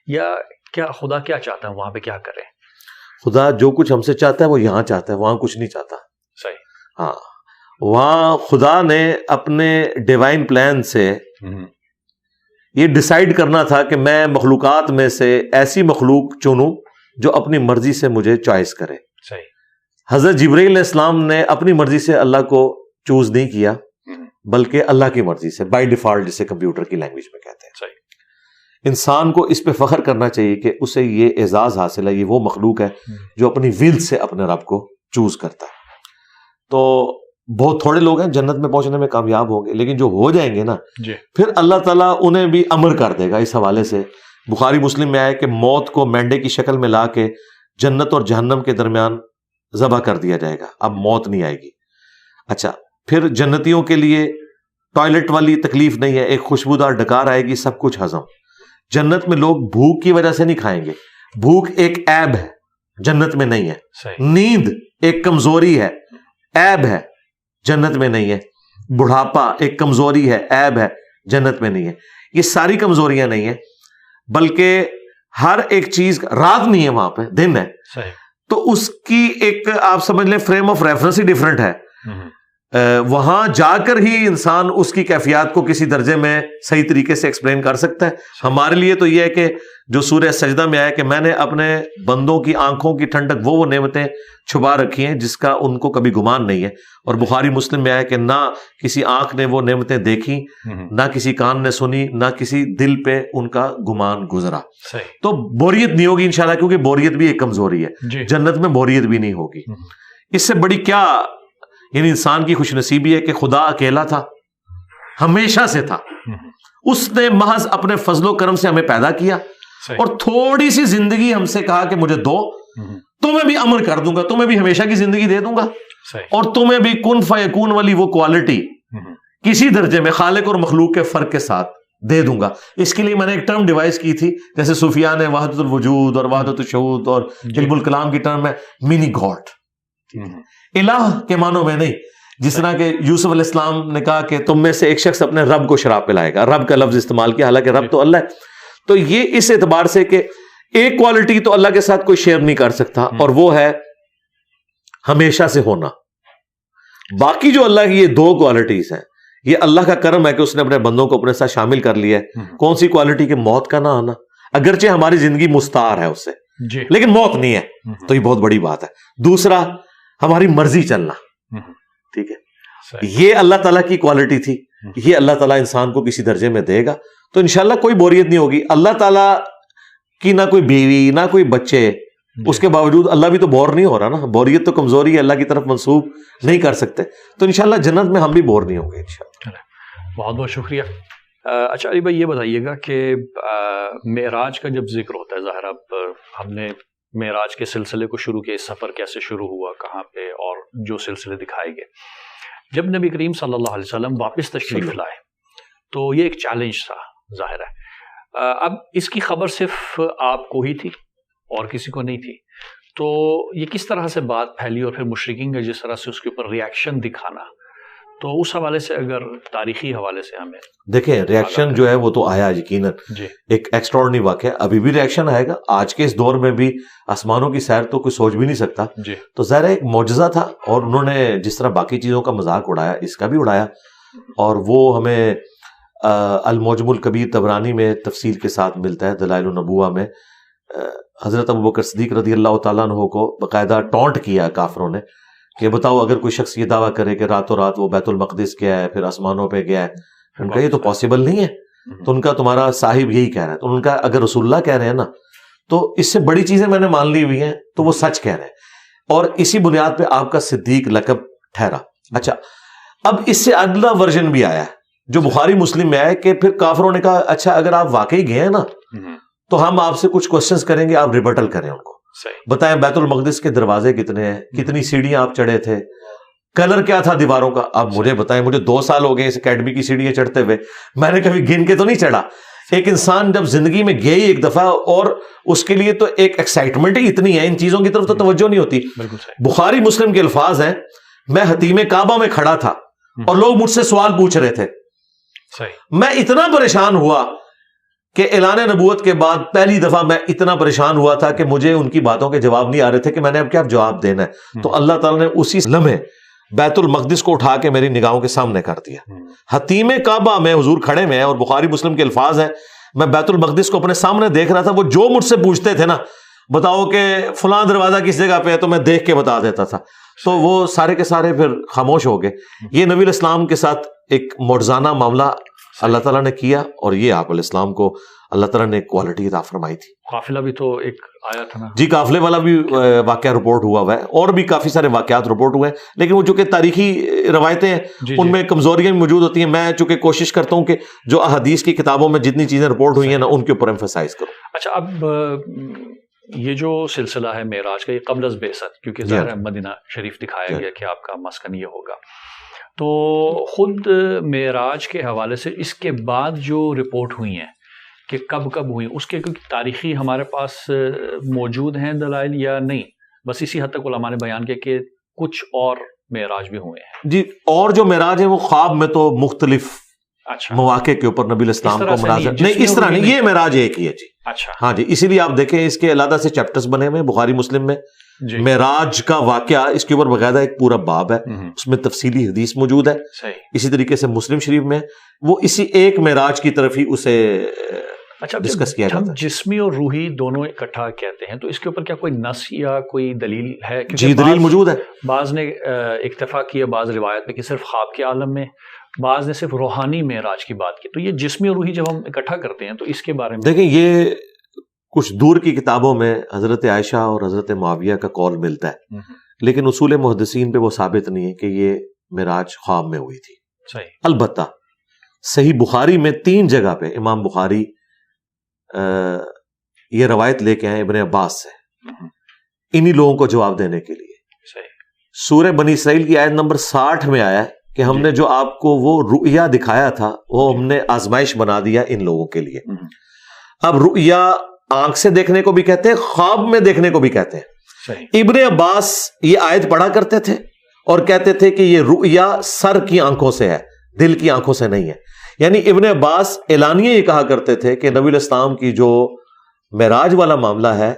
یا کیا خدا کیا چاہتا ہے وہاں پہ کیا کریں؟ خدا جو کچھ ہم سے چاہتا ہے وہ یہاں چاہتا ہے، وہاں کچھ نہیں چاہتا۔ صحیح، ہاں، وہاں خدا نے اپنے ڈیوائن پلان سے یہ ڈیسائیڈ کرنا تھا کہ میں مخلوقات میں سے ایسی مخلوق چنوں جو اپنی مرضی سے مجھے چوائس کرے۔ صحیح، حضرت جبرائیل علیہ السلام نے اپنی مرضی سے اللہ کو چوز نہیں کیا، بلکہ اللہ کی مرضی سے، بائی ڈیفالٹ، جسے کمپیوٹر کی لینگویج میں کہتے ہیں۔ صحیح، انسان کو اس پہ فخر کرنا چاہیے کہ اسے یہ اعزاز حاصل ہے، یہ وہ مخلوق ہے جو اپنی ول سے اپنے رب کو چوز کرتا ہے۔ تو بہت تھوڑے لوگ ہیں جنت میں پہنچنے میں کامیاب ہوں گے، لیکن جو ہو جائیں گے نا پھر اللہ تعالیٰ انہیں بھی امر کر دے گا۔ اس حوالے سے بخاری مسلم میں آیا کہ موت کو مینڈے کی شکل میں لا کے جنت اور جہنم کے درمیان ذبح کر دیا جائے گا، اب موت نہیں آئے گی۔ اچھا، پھر جنتیوں کے لیے ٹوائلٹ والی تکلیف نہیں ہے، ایک خوشبودار ڈکار آئے گی، سب کچھ ہضم۔ جنت میں لوگ بھوک کی وجہ سے نہیں کھائیں گے، بھوک ایک عیب ہے، جنت میں نہیں ہے۔ نیند ایک کمزوری ہے، عیب ہے، جنت میں نہیں ہے۔ بڑھاپا ایک کمزوری ہے، عیب ہے، جنت میں نہیں ہے۔ یہ ساری کمزوریاں نہیں ہیں، بلکہ ہر ایک چیز، رات نہیں ہے وہاں پہ، دن ہے، تو اس کی ایک آپ سمجھ لیں frame of reference he different ہے۔ وہاں جا کر ہی انسان اس کی کیفیات کو کسی درجے میں صحیح طریقے سے ایکسپلین کر سکتا ہے۔ ہمارے لیے تو یہ ہے کہ جو سورہ سجدہ میں آیا کہ میں نے اپنے بندوں کی آنکھوں کی ٹھنڈک وہ نعمتیں چھپا رکھی ہیں جس کا ان کو کبھی گمان نہیں ہے، اور بخاری مسلم میں آیا کہ نہ کسی آنکھ نے وہ نعمتیں دیکھی، نہ کسی کان نے سنی، نہ کسی دل پہ ان کا گمان گزرا۔ تو بوریت نہیں ہوگی انشاءاللہ، کیونکہ بوریت بھی ایک کمزوری ہے، جنت میں بوریت بھی نہیں ہوگی۔ اس سے بڑی کیا یعنی انسان کی خوش نصیبی ہے کہ خدا اکیلا تھا، ہمیشہ سے تھا، اس نے محض اپنے فضل و کرم سے ہمیں پیدا کیا اور تھوڑی سی زندگی ہم سے کہا کہ مجھے دو، تمہیں بھی امر کر دوں گا، تمہیں بھی ہمیشہ کی زندگی دے دوں گا، اور تمہیں بھی کن فیکون والی وہ کوالٹی کسی درجے میں خالق اور مخلوق کے فرق کے ساتھ دے دوں گا۔ اس کے لیے میں نے ایک ٹرم ڈیوائز کی تھی، جیسے صوفیاء نے وحدت الوجود اور وحدت الشہود اور علم الکلام کی ٹرم ہے منی گاڈ، الہ کے معنوں میں نہیں، جس طرح کہ یوسف علیہ السلام نے کہا کہ تم میں سے ایک شخص اپنے رب کو شراب پلائے گا، رب کا لفظ استعمال کیا، حالانکہ رب تو اللہ ہے۔ تو یہ اس اعتبار سے کہ ایک کوالٹی تو اللہ کے ساتھ کوئی شیئر نہیں کر سکتا، اور وہ ہے ہمیشہ سے ہونا۔ باقی جو اللہ کی یہ دو کوالٹیز ہیں، یہ اللہ کا کرم ہے کہ اس نے اپنے بندوں کو اپنے ساتھ شامل کر لیا ہے۔ کون سی کوالٹی؟ کہ موت کا نہ آنا، اگرچہ ہماری زندگی مستعار ہے اس سے، جی. لیکن موت نہیں ہے, تو یہ بہت بڑی بات ہے. دوسرا, ہماری مرضی چلنا, ٹھیک ہے, یہ اللہ تعالیٰ کی کوالٹی تھی, یہ اللہ تعالیٰ انسان کو کسی درجے میں دے گا تو انشاءاللہ کوئی بوریت نہیں ہوگی. اللہ تعالیٰ کی نہ کوئی بیوی نہ کوئی بچے, اس کے باوجود اللہ بھی تو بور نہیں ہو رہا نا. بوریت تو کمزوری ہے, اللہ کی طرف منسوب نہیں کر سکتے. تو انشاءاللہ جنت میں ہم بھی بور نہیں ہوں گے انشاءاللہ. بہت بہت شکریہ. اچھا علی بھائی, یہ بتائیے گا کہ معراج کا جب ذکر ہوتا ہے, ظاہر اب ہم نے معراج کے سلسلے کو شروع کیا, سفر کیسے شروع ہوا, کہاں پہ, اور جو سلسلے دکھائے گئے. جب نبی کریم صلی اللہ علیہ وسلم واپس تشریف لائے تو یہ ایک چیلنج تھا, ظاہر ہے. اب اس کی خبر صرف آپ کو ہی تھی اور کسی کو نہیں تھی, تو یہ کس طرح سے بات پھیلی, اور پھر مشرکین کا جس طرح سے اس کے اوپر ریاکشن دکھانا, تو اس حوالے سے اگر تاریخی حوالے سے ہمیں دیکھیں, ریاکشن جو ہے وہ تو آیا یقیناً, ایک ایکسٹراڈنری واقعہ, ابھی بھی ریاکشن آئے گا. آج کے اس دور میں بھی آسمانوں کی سیر تو کوئی سوچ بھی نہیں سکتا. تو ظاہر ایک معجزہ تھا, اور انہوں نے جس طرح باقی چیزوں کا مذاق اڑایا, اس کا بھی اڑایا, اور وہ ہمیں المعجم الکبیر طبرانی میں تفصیل کے ساتھ ملتا ہے. دلائل النبوہ میں حضرت ابوبکر صدیق رضی اللہ تعالیٰ عنہ کو باقاعدہ ٹونٹ کیا کافروں نے کہ بتاؤ, اگر کوئی شخص یہ دعویٰ کرے کہ راتوں رات وہ بیت المقدس گیا ہے, پھر آسمانوں پہ گیا ہے, ان کا یہ تو پاسبل نہیں ہے. تو ان کا تمہارا صاحب یہی کہہ رہا ہے, تو ان کا اگر رسول اللہ کہہ رہے ہیں نا, تو اس سے بڑی چیزیں میں نے مان لی ہوئی ہیں, تو وہ سچ کہہ رہے ہیں, اور اسی بنیاد پہ آپ کا صدیق لقب ٹھہرا. اچھا, اب اس سے اگلا ورژن بھی آیا ہے جو بخاری مسلم میں آیا, کہ پھر کافروں نے کہا اچھا اگر آپ واقعی گئے ہیں نا, تو ہم آپ سے کچھ کوشچنز کریں گے, آپ ریبٹل کریں ان کو, بتائیں بیت المقدس کے دروازے کتنے ہیں, کتنی سیڑھیاں آپ چڑھے تھے, کلر کیا تھا دیواروں کا, آپ مجھے بتائیں. مجھے 2 سال ہو گئے اس اکیڈمی کی سیڑھیاں چڑھتے ہوئے, میں نے کبھی گن کے تو نہیں چڑھا. ایک انسان جب زندگی میں گئے ایک دفعہ, اور اس کے لیے تو ایک ایکسائٹمنٹ ہی اتنی ہے, ان چیزوں کی طرف تو توجہ نہیں ہوتی. بخاری مسلم کے الفاظ ہیں, میں حتیم کعبہ میں کھڑا تھا اور لوگ مجھ سے سوال پوچھ رہے تھے, میں اتنا پریشان ہوا کہ اعلان نبوت کے بعد پہلی دفعہ میں اتنا پریشان ہوا تھا کہ مجھے ان کی باتوں کے جواب نہیں آ رہے تھے, کہ میں نے اب کیا جواب دینا ہے. تو اللہ تعالیٰ نے اسی لمحے بیت المقدس کو اٹھا کے میری نگاہوں کے سامنے کر دیا. حتیم کعبہ میں حضور کھڑے میں, اور بخاری مسلم کے الفاظ ہیں, میں بیت المقدس کو اپنے سامنے دیکھ رہا تھا. وہ جو مجھ سے پوچھتے تھے نا, بتاؤ کہ فلاں دروازہ کس جگہ پہ ہے, تو میں دیکھ کے بتا دیتا تھا. تو وہ سارے کے سارے پھر خاموش ہو گئے. یہ نبی علیہ السلام کے ساتھ ایک معجزانہ معاملہ اللہ تعالیٰ نے کیا, اور یہ آپ علیہ السلام کو اللہ تعالیٰ نے کوالٹی عطا فرمائی تھی. قافلہ بھی تو ایک آیا تھا نا. جی, قافلے والا بھی واقعہ رپورٹ ہوا ہے, اور بھی کافی سارے واقعات رپورٹ ہوئے ہیں, لیکن وہ چونکہ تاریخی روایتیں ہیں, ان میں کمزوریاں بھی موجود ہوتی ہیں. میں چونکہ کوشش کرتا ہوں کہ جو احادیث کی کتابوں میں جتنی چیزیں رپورٹ ہوئی ہیں نا, ان کے اوپر ایمفسائز کروں. اچھا, اب یہ جو سلسلہ ہے معراج کا, یہ قبل از بعثت, کیونکہ ظاہر مدینہ شریف دکھایا گیا کہ آپ کا مسکن یہ ہوگا, تو خود معراج کے حوالے سے اس کے بعد جو رپورٹ ہوئی ہیں کہ کب کب ہوئی, اس کے کوئی تاریخی ہمارے پاس موجود ہیں دلائل یا نہیں؟ بس اسی حد تک علماء نے بیان کیا کہ کچھ اور معراج بھی ہوئے ہیں. جی, اور جو معراج ہے وہ خواب میں تو مختلف مواقع کے اوپر نبی الاسلام کو مناظر نہیں, اس طرح نہیں, یہ معراج ایک ہی ہے. جی اچھا, ہاں جی, اسی لیے آپ دیکھیں اس کے علیحدہ سے چیپٹرز بنے ہوئے ہیں بخاری مسلم میں. معراج کا واقعہ, اس کے اوپر باقاعدہ ایک پورا باب ہے, اس میں تفصیلی حدیث موجود ہے. اسی طریقے سے مسلم شریف میں وہ اسی ایک معراج کی طرف ہی اسے ڈسکس کیا جاتا ہے. جسمی اور روحی دونوں اکٹھا کہتے ہیں, تو اس کے اوپر کیا کوئی نص یا کوئی دلیل ہے؟ جی, دلیل موجود ہے. بعض نے اکتفا کیا بعض روایت میں کہ صرف خواب کے عالم میں, بعض نے صرف روحانی معراج کی بات کی. تو یہ جسمی اور روحی جب ہم اکٹھا کرتے ہیں تو اس کے بارے میں دیکھیں, یہ کچھ دور کی کتابوں میں حضرت عائشہ اور حضرت معاویہ کا قول ملتا ہے, لیکن اصول محدثین پہ وہ ثابت نہیں ہے کہ یہ معراج خواب میں ہوئی تھی. صحیح. البتہ صحیح بخاری میں 3 جگہ پہ امام بخاری یہ روایت لے کے آئے ابن عباس سے, انہی لوگوں کو جواب دینے کے لیے. سورہ بنی اسرائیل کی آیت نمبر 60 میں آیا ہے کہ ہم نے جو آپ کو وہ رؤیا دکھایا تھا وہ ہم نے آزمائش بنا دیا ان لوگوں کے لیے. اب رؤیا آنکھ سے دیکھنے کو بھی کہتے ہیں, خواب میں دیکھنے کو بھی کہتے ہیں. ابن عباس یہ آیت پڑھا کرتے تھے اور کہتے تھے کہ یہ رؤیا سر کی آنکھوں سے ہے, دل کی آنکھوں سے نہیں ہے. یعنی ابن عباس اعلانیہ یہ کہا کرتے تھے کہ نبی علیہ السلام کی جو معراج والا معاملہ ہے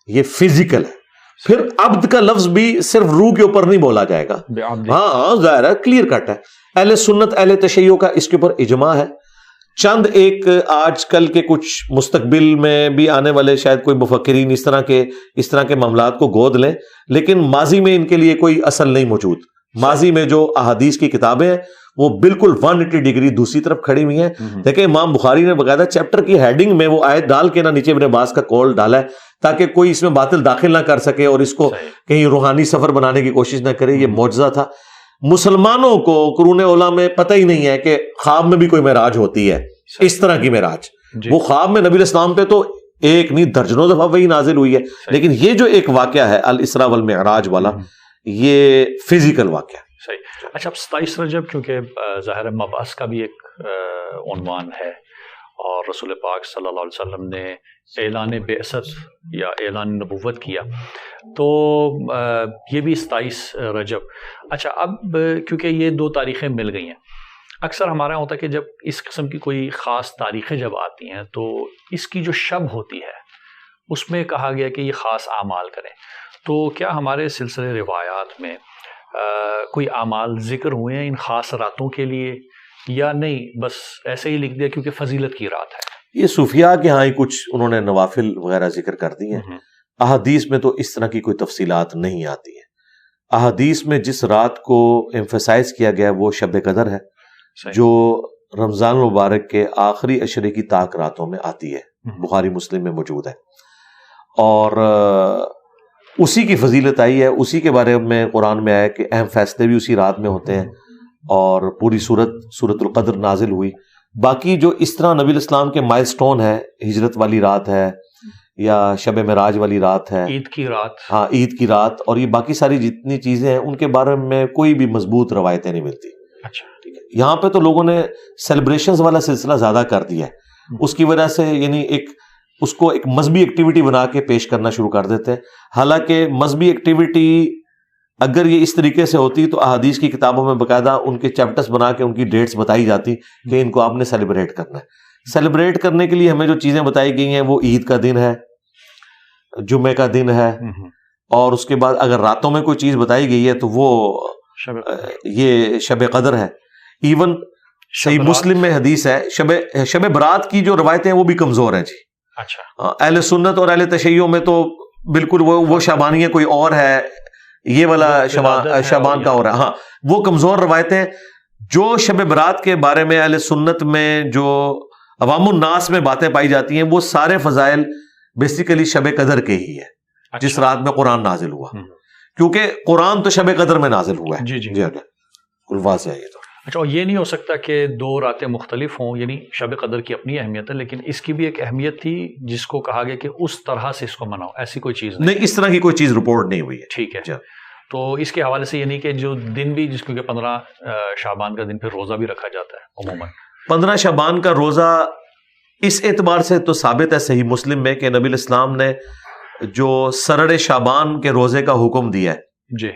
یہ فزیکل ہے. پھر عبد کا لفظ بھی صرف روح کے اوپر نہیں بولا جائے گا. ہاں ظاہر ہے, کلیئر کٹ ہے. اہل سنت اہل تشیع کا اس کے اوپر اجماع ہے چند ایک آج کل کے کچھ مستقبل میں بھی آنے والے شاید کوئی مفکرین اس طرح کے معاملات کو گود لیں، لیکن ماضی میں ان کے لیے کوئی اصل نہیں موجود. ماضی میں جو احادیث کی کتابیں ہیں وہ بالکل 180 ڈگری دوسری طرف کھڑی ہوئی ہیں. دیکھیں امام بخاری نے باقاعدہ چیپٹر کی ہیڈنگ میں وہ آیت ڈال کے نیچے ابن عباس کا قول ڈالا ہے تاکہ کوئی اس میں باطل داخل نہ کر سکے اور اس کو کہیں روحانی سفر بنانے کی کوشش نہ کرے. یہ معجزہ تھا. مسلمانوں کو قرون اولیٰ میں پتہ ہی نہیں ہے کہ خواب میں بھی کوئی معراج ہوتی ہے، اس طرح کی معراج. وہ خواب میں نبی الاسلام پہ تو ایک نہیں درجنوں دفعہ وہی نازل ہوئی ہے، لیکن یہ جو ایک واقعہ ہے الاسراء والمعراج والا، یہ فزیکل واقعہ. صحیح. اچھا، اب 27 رجب چونکہ ظاہر مبعث کا بھی ایک عنوان ہے اور رسول پاک صلی اللہ علیہ وسلم نے اعلان بعثت یا اعلان نبوت کیا، تو یہ بھی 27 رجب. اچھا، اب کیونکہ یہ دو تاریخیں مل گئی ہیں، اکثر ہمارا ہوتا ہے کہ جب اس قسم کی کوئی خاص تاریخیں جب آتی ہیں تو اس کی جو شب ہوتی ہے اس میں کہا گیا کہ یہ خاص اعمال کریں. تو کیا ہمارے سلسلے روایات میں کوئی اعمال ذکر ہوئے ہیں ان خاص راتوں کے لیے، یا نہیں بس ایسے ہی لکھ دیا کیونکہ فضیلت کی رات ہے؟ یہ صوفیاء کے ہاں ہی کچھ انہوں نے نوافل وغیرہ ذکر کر دی ہیں. احادیث میں تو اس طرح کی کوئی تفصیلات نہیں آتی ہیں. احادیث میں جس رات کو ایمفیسائز کیا گیا وہ شب قدر ہے، جو رمضان المبارک کے آخری عشرے کی طاق راتوں میں آتی ہے، بخاری مسلم میں موجود ہے. اور اسی کی فضیلت آئی ہے، اسی کے بارے میں قرآن میں آیا کہ اہم فیصلے بھی اسی رات میں ہوتے ہیں، اور پوری سورۃ القدر نازل ہوئی. باقی جو اس طرح نبی الاسلام کے مائل سٹون ہے، ہجرت والی رات ہے یا شب معراج والی رات ہے، عید کی رات، ہاں عید کی رات، اور یہ باقی ساری جتنی چیزیں ہیں ان کے بارے میں کوئی بھی مضبوط روایتیں نہیں ملتی. اچھا، یہاں پہ تو لوگوں نے سیلیبریشنز والا سلسلہ زیادہ کر دیا ہے، اس کی وجہ سے یعنی اس کو ایک مذہبی ایکٹیویٹی بنا کے پیش کرنا شروع کر دیتے ہیں. حالانکہ مذہبی ایکٹیویٹی اگر یہ اس طریقے سے ہوتی تو احادیث کی کتابوں میں باقاعدہ ان کے چیپٹرز بنا کے ان کی ڈیٹس بتائی جاتی کہ ان کو آپ نے سیلیبریٹ کرنا ہے. سیلیبریٹ کرنے کے لیے ہمیں جو چیزیں بتائی گئی ہیں وہ عید کا دن ہے، جمعے کا دن ہے، اور اس کے بعد اگر راتوں میں کوئی چیز بتائی گئی ہے تو وہ یہ شب قدر ہے. ایون صحیح مسلم میں حدیث ہے شب برات کی جو روایتیں ہیں وہ بھی کمزور ہیں جی. اچھا، اہل سنت اور اہل تشیع میں تو بالکل وہ شعبانی ہے کوئی اور ہے، یہ والا شعبان کا اور ہے. ہاں، وہ کمزور روایتیں. جو شب برات کے بارے میں اہل سنت میں جو عوام الناس میں باتیں پائی جاتی ہیں وہ سارے فضائل بیسیکلی شب قدر کے ہی ہے، جس رات میں قرآن نازل ہوا، کیونکہ قرآن تو شب قدر میں نازل ہوا ہے. جی بالکل واضح ہے یہ تو. اچھا، اور یہ نہیں ہو سکتا کہ دو راتیں مختلف ہوں، یعنی شب قدر کی اپنی اہمیت ہے لیکن اس کی بھی ایک اہمیت تھی جس کو کہا گیا کہ اس طرح سے اس کو مناؤ، ایسی کوئی چیز نہیں، اس طرح کی کوئی چیز رپورٹ نہیں ہوئی ہے. ٹھیک ہے. تو اس کے حوالے سے یعنی کہ جو دن بھی جس کیونکہ 15 شعبان کا دن پھر روزہ بھی رکھا جاتا ہے عموماً. 15 شعبان کا روزہ اس اعتبار سے تو ثابت ہے صحیح مسلم میں کہ نبی الاسلام نے جو سرڑ شعبان کے روزے کا حکم دیا ہے جی،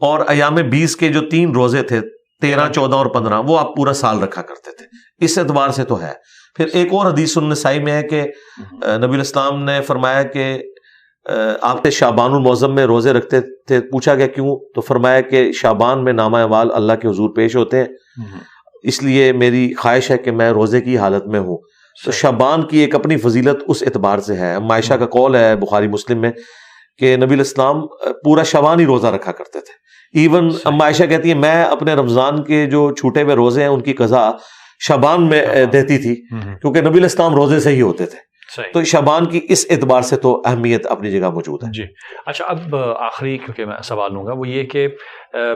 اور ایام 20 کے جو 3 روزے تھے 13، 14 اور 15 وہ آپ پورا سال رکھا کرتے تھے، اس اعتبار سے تو ہے. پھر ایک اور حدیث النسائی میں ہے کہ نبی الاسلام نے فرمایا کہ آپ شعبان المعظم میں روزے رکھتے تھے. پوچھا گیا کیوں؟ تو فرمایا کہ شعبان میں نامہ اعمال اللہ کے حضور پیش ہوتے ہیں، اس لیے میری خواہش ہے کہ میں روزے کی حالت میں ہوں. تو شعبان کی ایک اپنی فضیلت اس اعتبار سے ہے. عائشہ کا قول ہے بخاری مسلم میں کہ نبی الاسلام پورا شعبان ہی روزہ رکھا کرتے تھے. ایون عائشہ کہتی ہے میں اپنے رمضان کے جو چھوٹے ہوئے روزے ہیں ان کی قضا شعبان میں دیتی تھی کیونکہ نبی الاسلام روزے سے ہی ہوتے تھے. تو شعبان کی اس اعتبار سے تو اہمیت اپنی جگہ موجود ہے. جی. اچھا، اب آخری کیونکہ میں سوال لوں گا وہ یہ کہ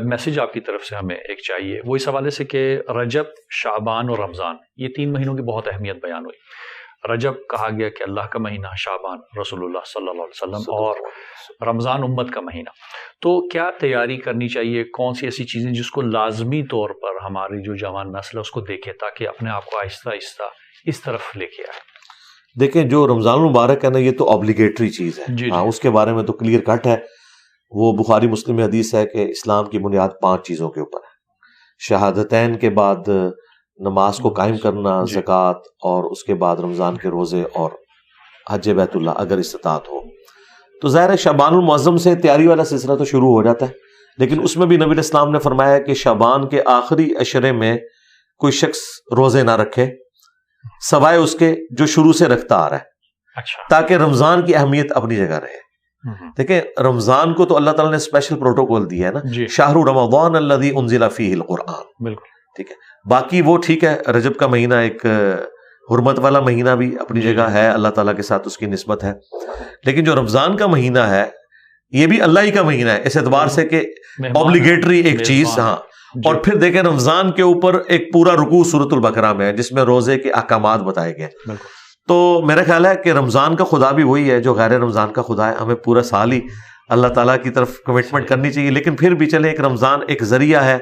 میسج آپ کی طرف سے ہمیں ایک چاہیے، وہ اس حوالے سے کہ رجب، شعبان اور رمضان یہ 3 مہینوں کی بہت اہمیت بیان ہوئی. رجب کہا گیا کہ اللہ کا مہینہ، شعبان رسول اللہ صلی اللہ علیہ وسلم، اور رمضان امت کا مہینہ. تو کیا تیاری کرنی چاہیے؟ کون سی ایسی چیزیں جس کو لازمی طور پر ہماری جو جوان نسل ہے اس کو دیکھے تاکہ اپنے آپ کو آہستہ آہستہ اس طرف لے کے آئے؟ دیکھیں جو رمضان المبارک ہے نا یہ تو آبلیگیٹری چیز ہے. جی. ہاں، اس کے بارے میں تو کلیئر کٹ ہے. وہ بخاری مسلم میں حدیث ہے کہ اسلام کی بنیاد 5 چیزوں کے اوپر ہے. شہادتین کے بعد نماز کو قائم کرنا، زکوٰۃ، اور اس کے بعد رمضان کے روزے اور حج بیت اللہ اگر استطاعت ہو. تو ظاہر ہے شعبان المعظم سے تیاری والا سلسلہ تو شروع ہو جاتا ہے، لیکن اس میں بھی نبی الاسلام نے فرمایا کہ شعبان کے آخری عشرے میں کوئی شخص روزے نہ رکھے سوائے اس کے جو شروع سے رکھتا آ رہا ہے، اچھا، تاکہ رمضان کی اہمیت اپنی جگہ رہے۔ دیکھیں رمضان کو تو اللہ تعالیٰ نے اسپیشل پروٹوکول دیا ہے نا، جی، شہر رمضان الذی انزل فیہ القرآن، بالکل ٹھیک ہے۔ باقی وہ ٹھیک ہے، رجب کا مہینہ ایک حرمت والا مہینہ بھی اپنی جگہ ہے، اللہ تعالیٰ کے ساتھ اس کی نسبت ہے، لیکن جو رمضان کا مہینہ ہے یہ بھی اللہ ہی کا مہینہ ہے اس اعتبار سے کہ اوبلیگیٹری ایک چیز، ہاں۔ اور پھر دیکھیں رمضان کے اوپر ایک پورا رکوع سورۃ البقرہ میں ہے جس میں روزے کے احکامات بتائے گئے۔ تو میرا خیال ہے کہ رمضان کا خدا بھی وہی ہے جو غیر رمضان کا خدا ہے، ہمیں پورا سال ہی اللہ تعالیٰ کی طرف کمٹمنٹ کرنی چاہیے، لیکن پھر بھی چلے ایک رمضان ایک ذریعہ ہے،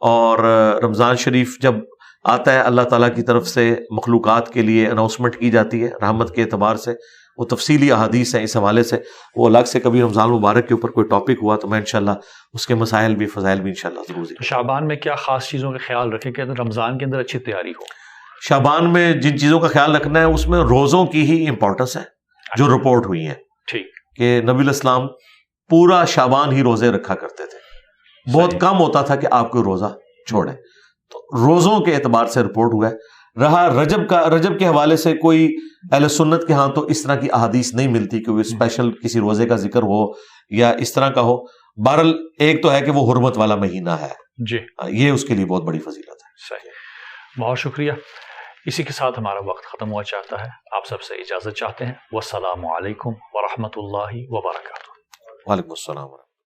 اور رمضان شریف جب آتا ہے اللہ تعالیٰ کی طرف سے مخلوقات کے لیے اناؤنسمنٹ کی جاتی ہے رحمت کے اعتبار سے، وہ تفصیلی احادیث ہیں اس حوالے سے، وہ الگ سے کبھی رمضان مبارک کے اوپر کوئی ٹاپک ہوا تو میں انشاءاللہ اس کے مسائل بھی فضائل بھی انشاءاللہ ضرور ذکر۔ شعبان میں کیا خاص چیزوں کا خیال رکھیں کہ رمضان کے اندر اچھی تیاری ہو؟ شعبان میں جن چیزوں کا خیال رکھنا ہے اس میں روزوں کی ہی امپورٹنس ہے جو رپورٹ ہوئی ہیں، ٹھیک، کہ نبی الاسلام پورا شعبان ہی روزے رکھا کرتے تھے، بہت کم ہوتا تھا کہ آپ کوئی روزہ چھوڑیں، تو روزوں کے اعتبار سے رپورٹ ہوا ہے۔ رہا رجب کے حوالے سے کوئی اہل سنت کے ہاں تو اس طرح کی احادیث نہیں ملتی کہ وہ اسپیشل کسی روزے کا ذکر ہو یا اس طرح کا ہو۔ بہرحال ایک تو ہے کہ وہ حرمت والا مہینہ ہے، جی، یہ اس کے لیے بہت بڑی فضیلت ہے۔ صحیح، بہت شکریہ۔ اسی کے ساتھ ہمارا وقت ختم ہوا چاہتا ہے، آپ سب سے اجازت چاہتے ہیں۔ والسلام علیکم ورحمۃ اللہ وبرکاتہ۔ وعلیکم السلام۔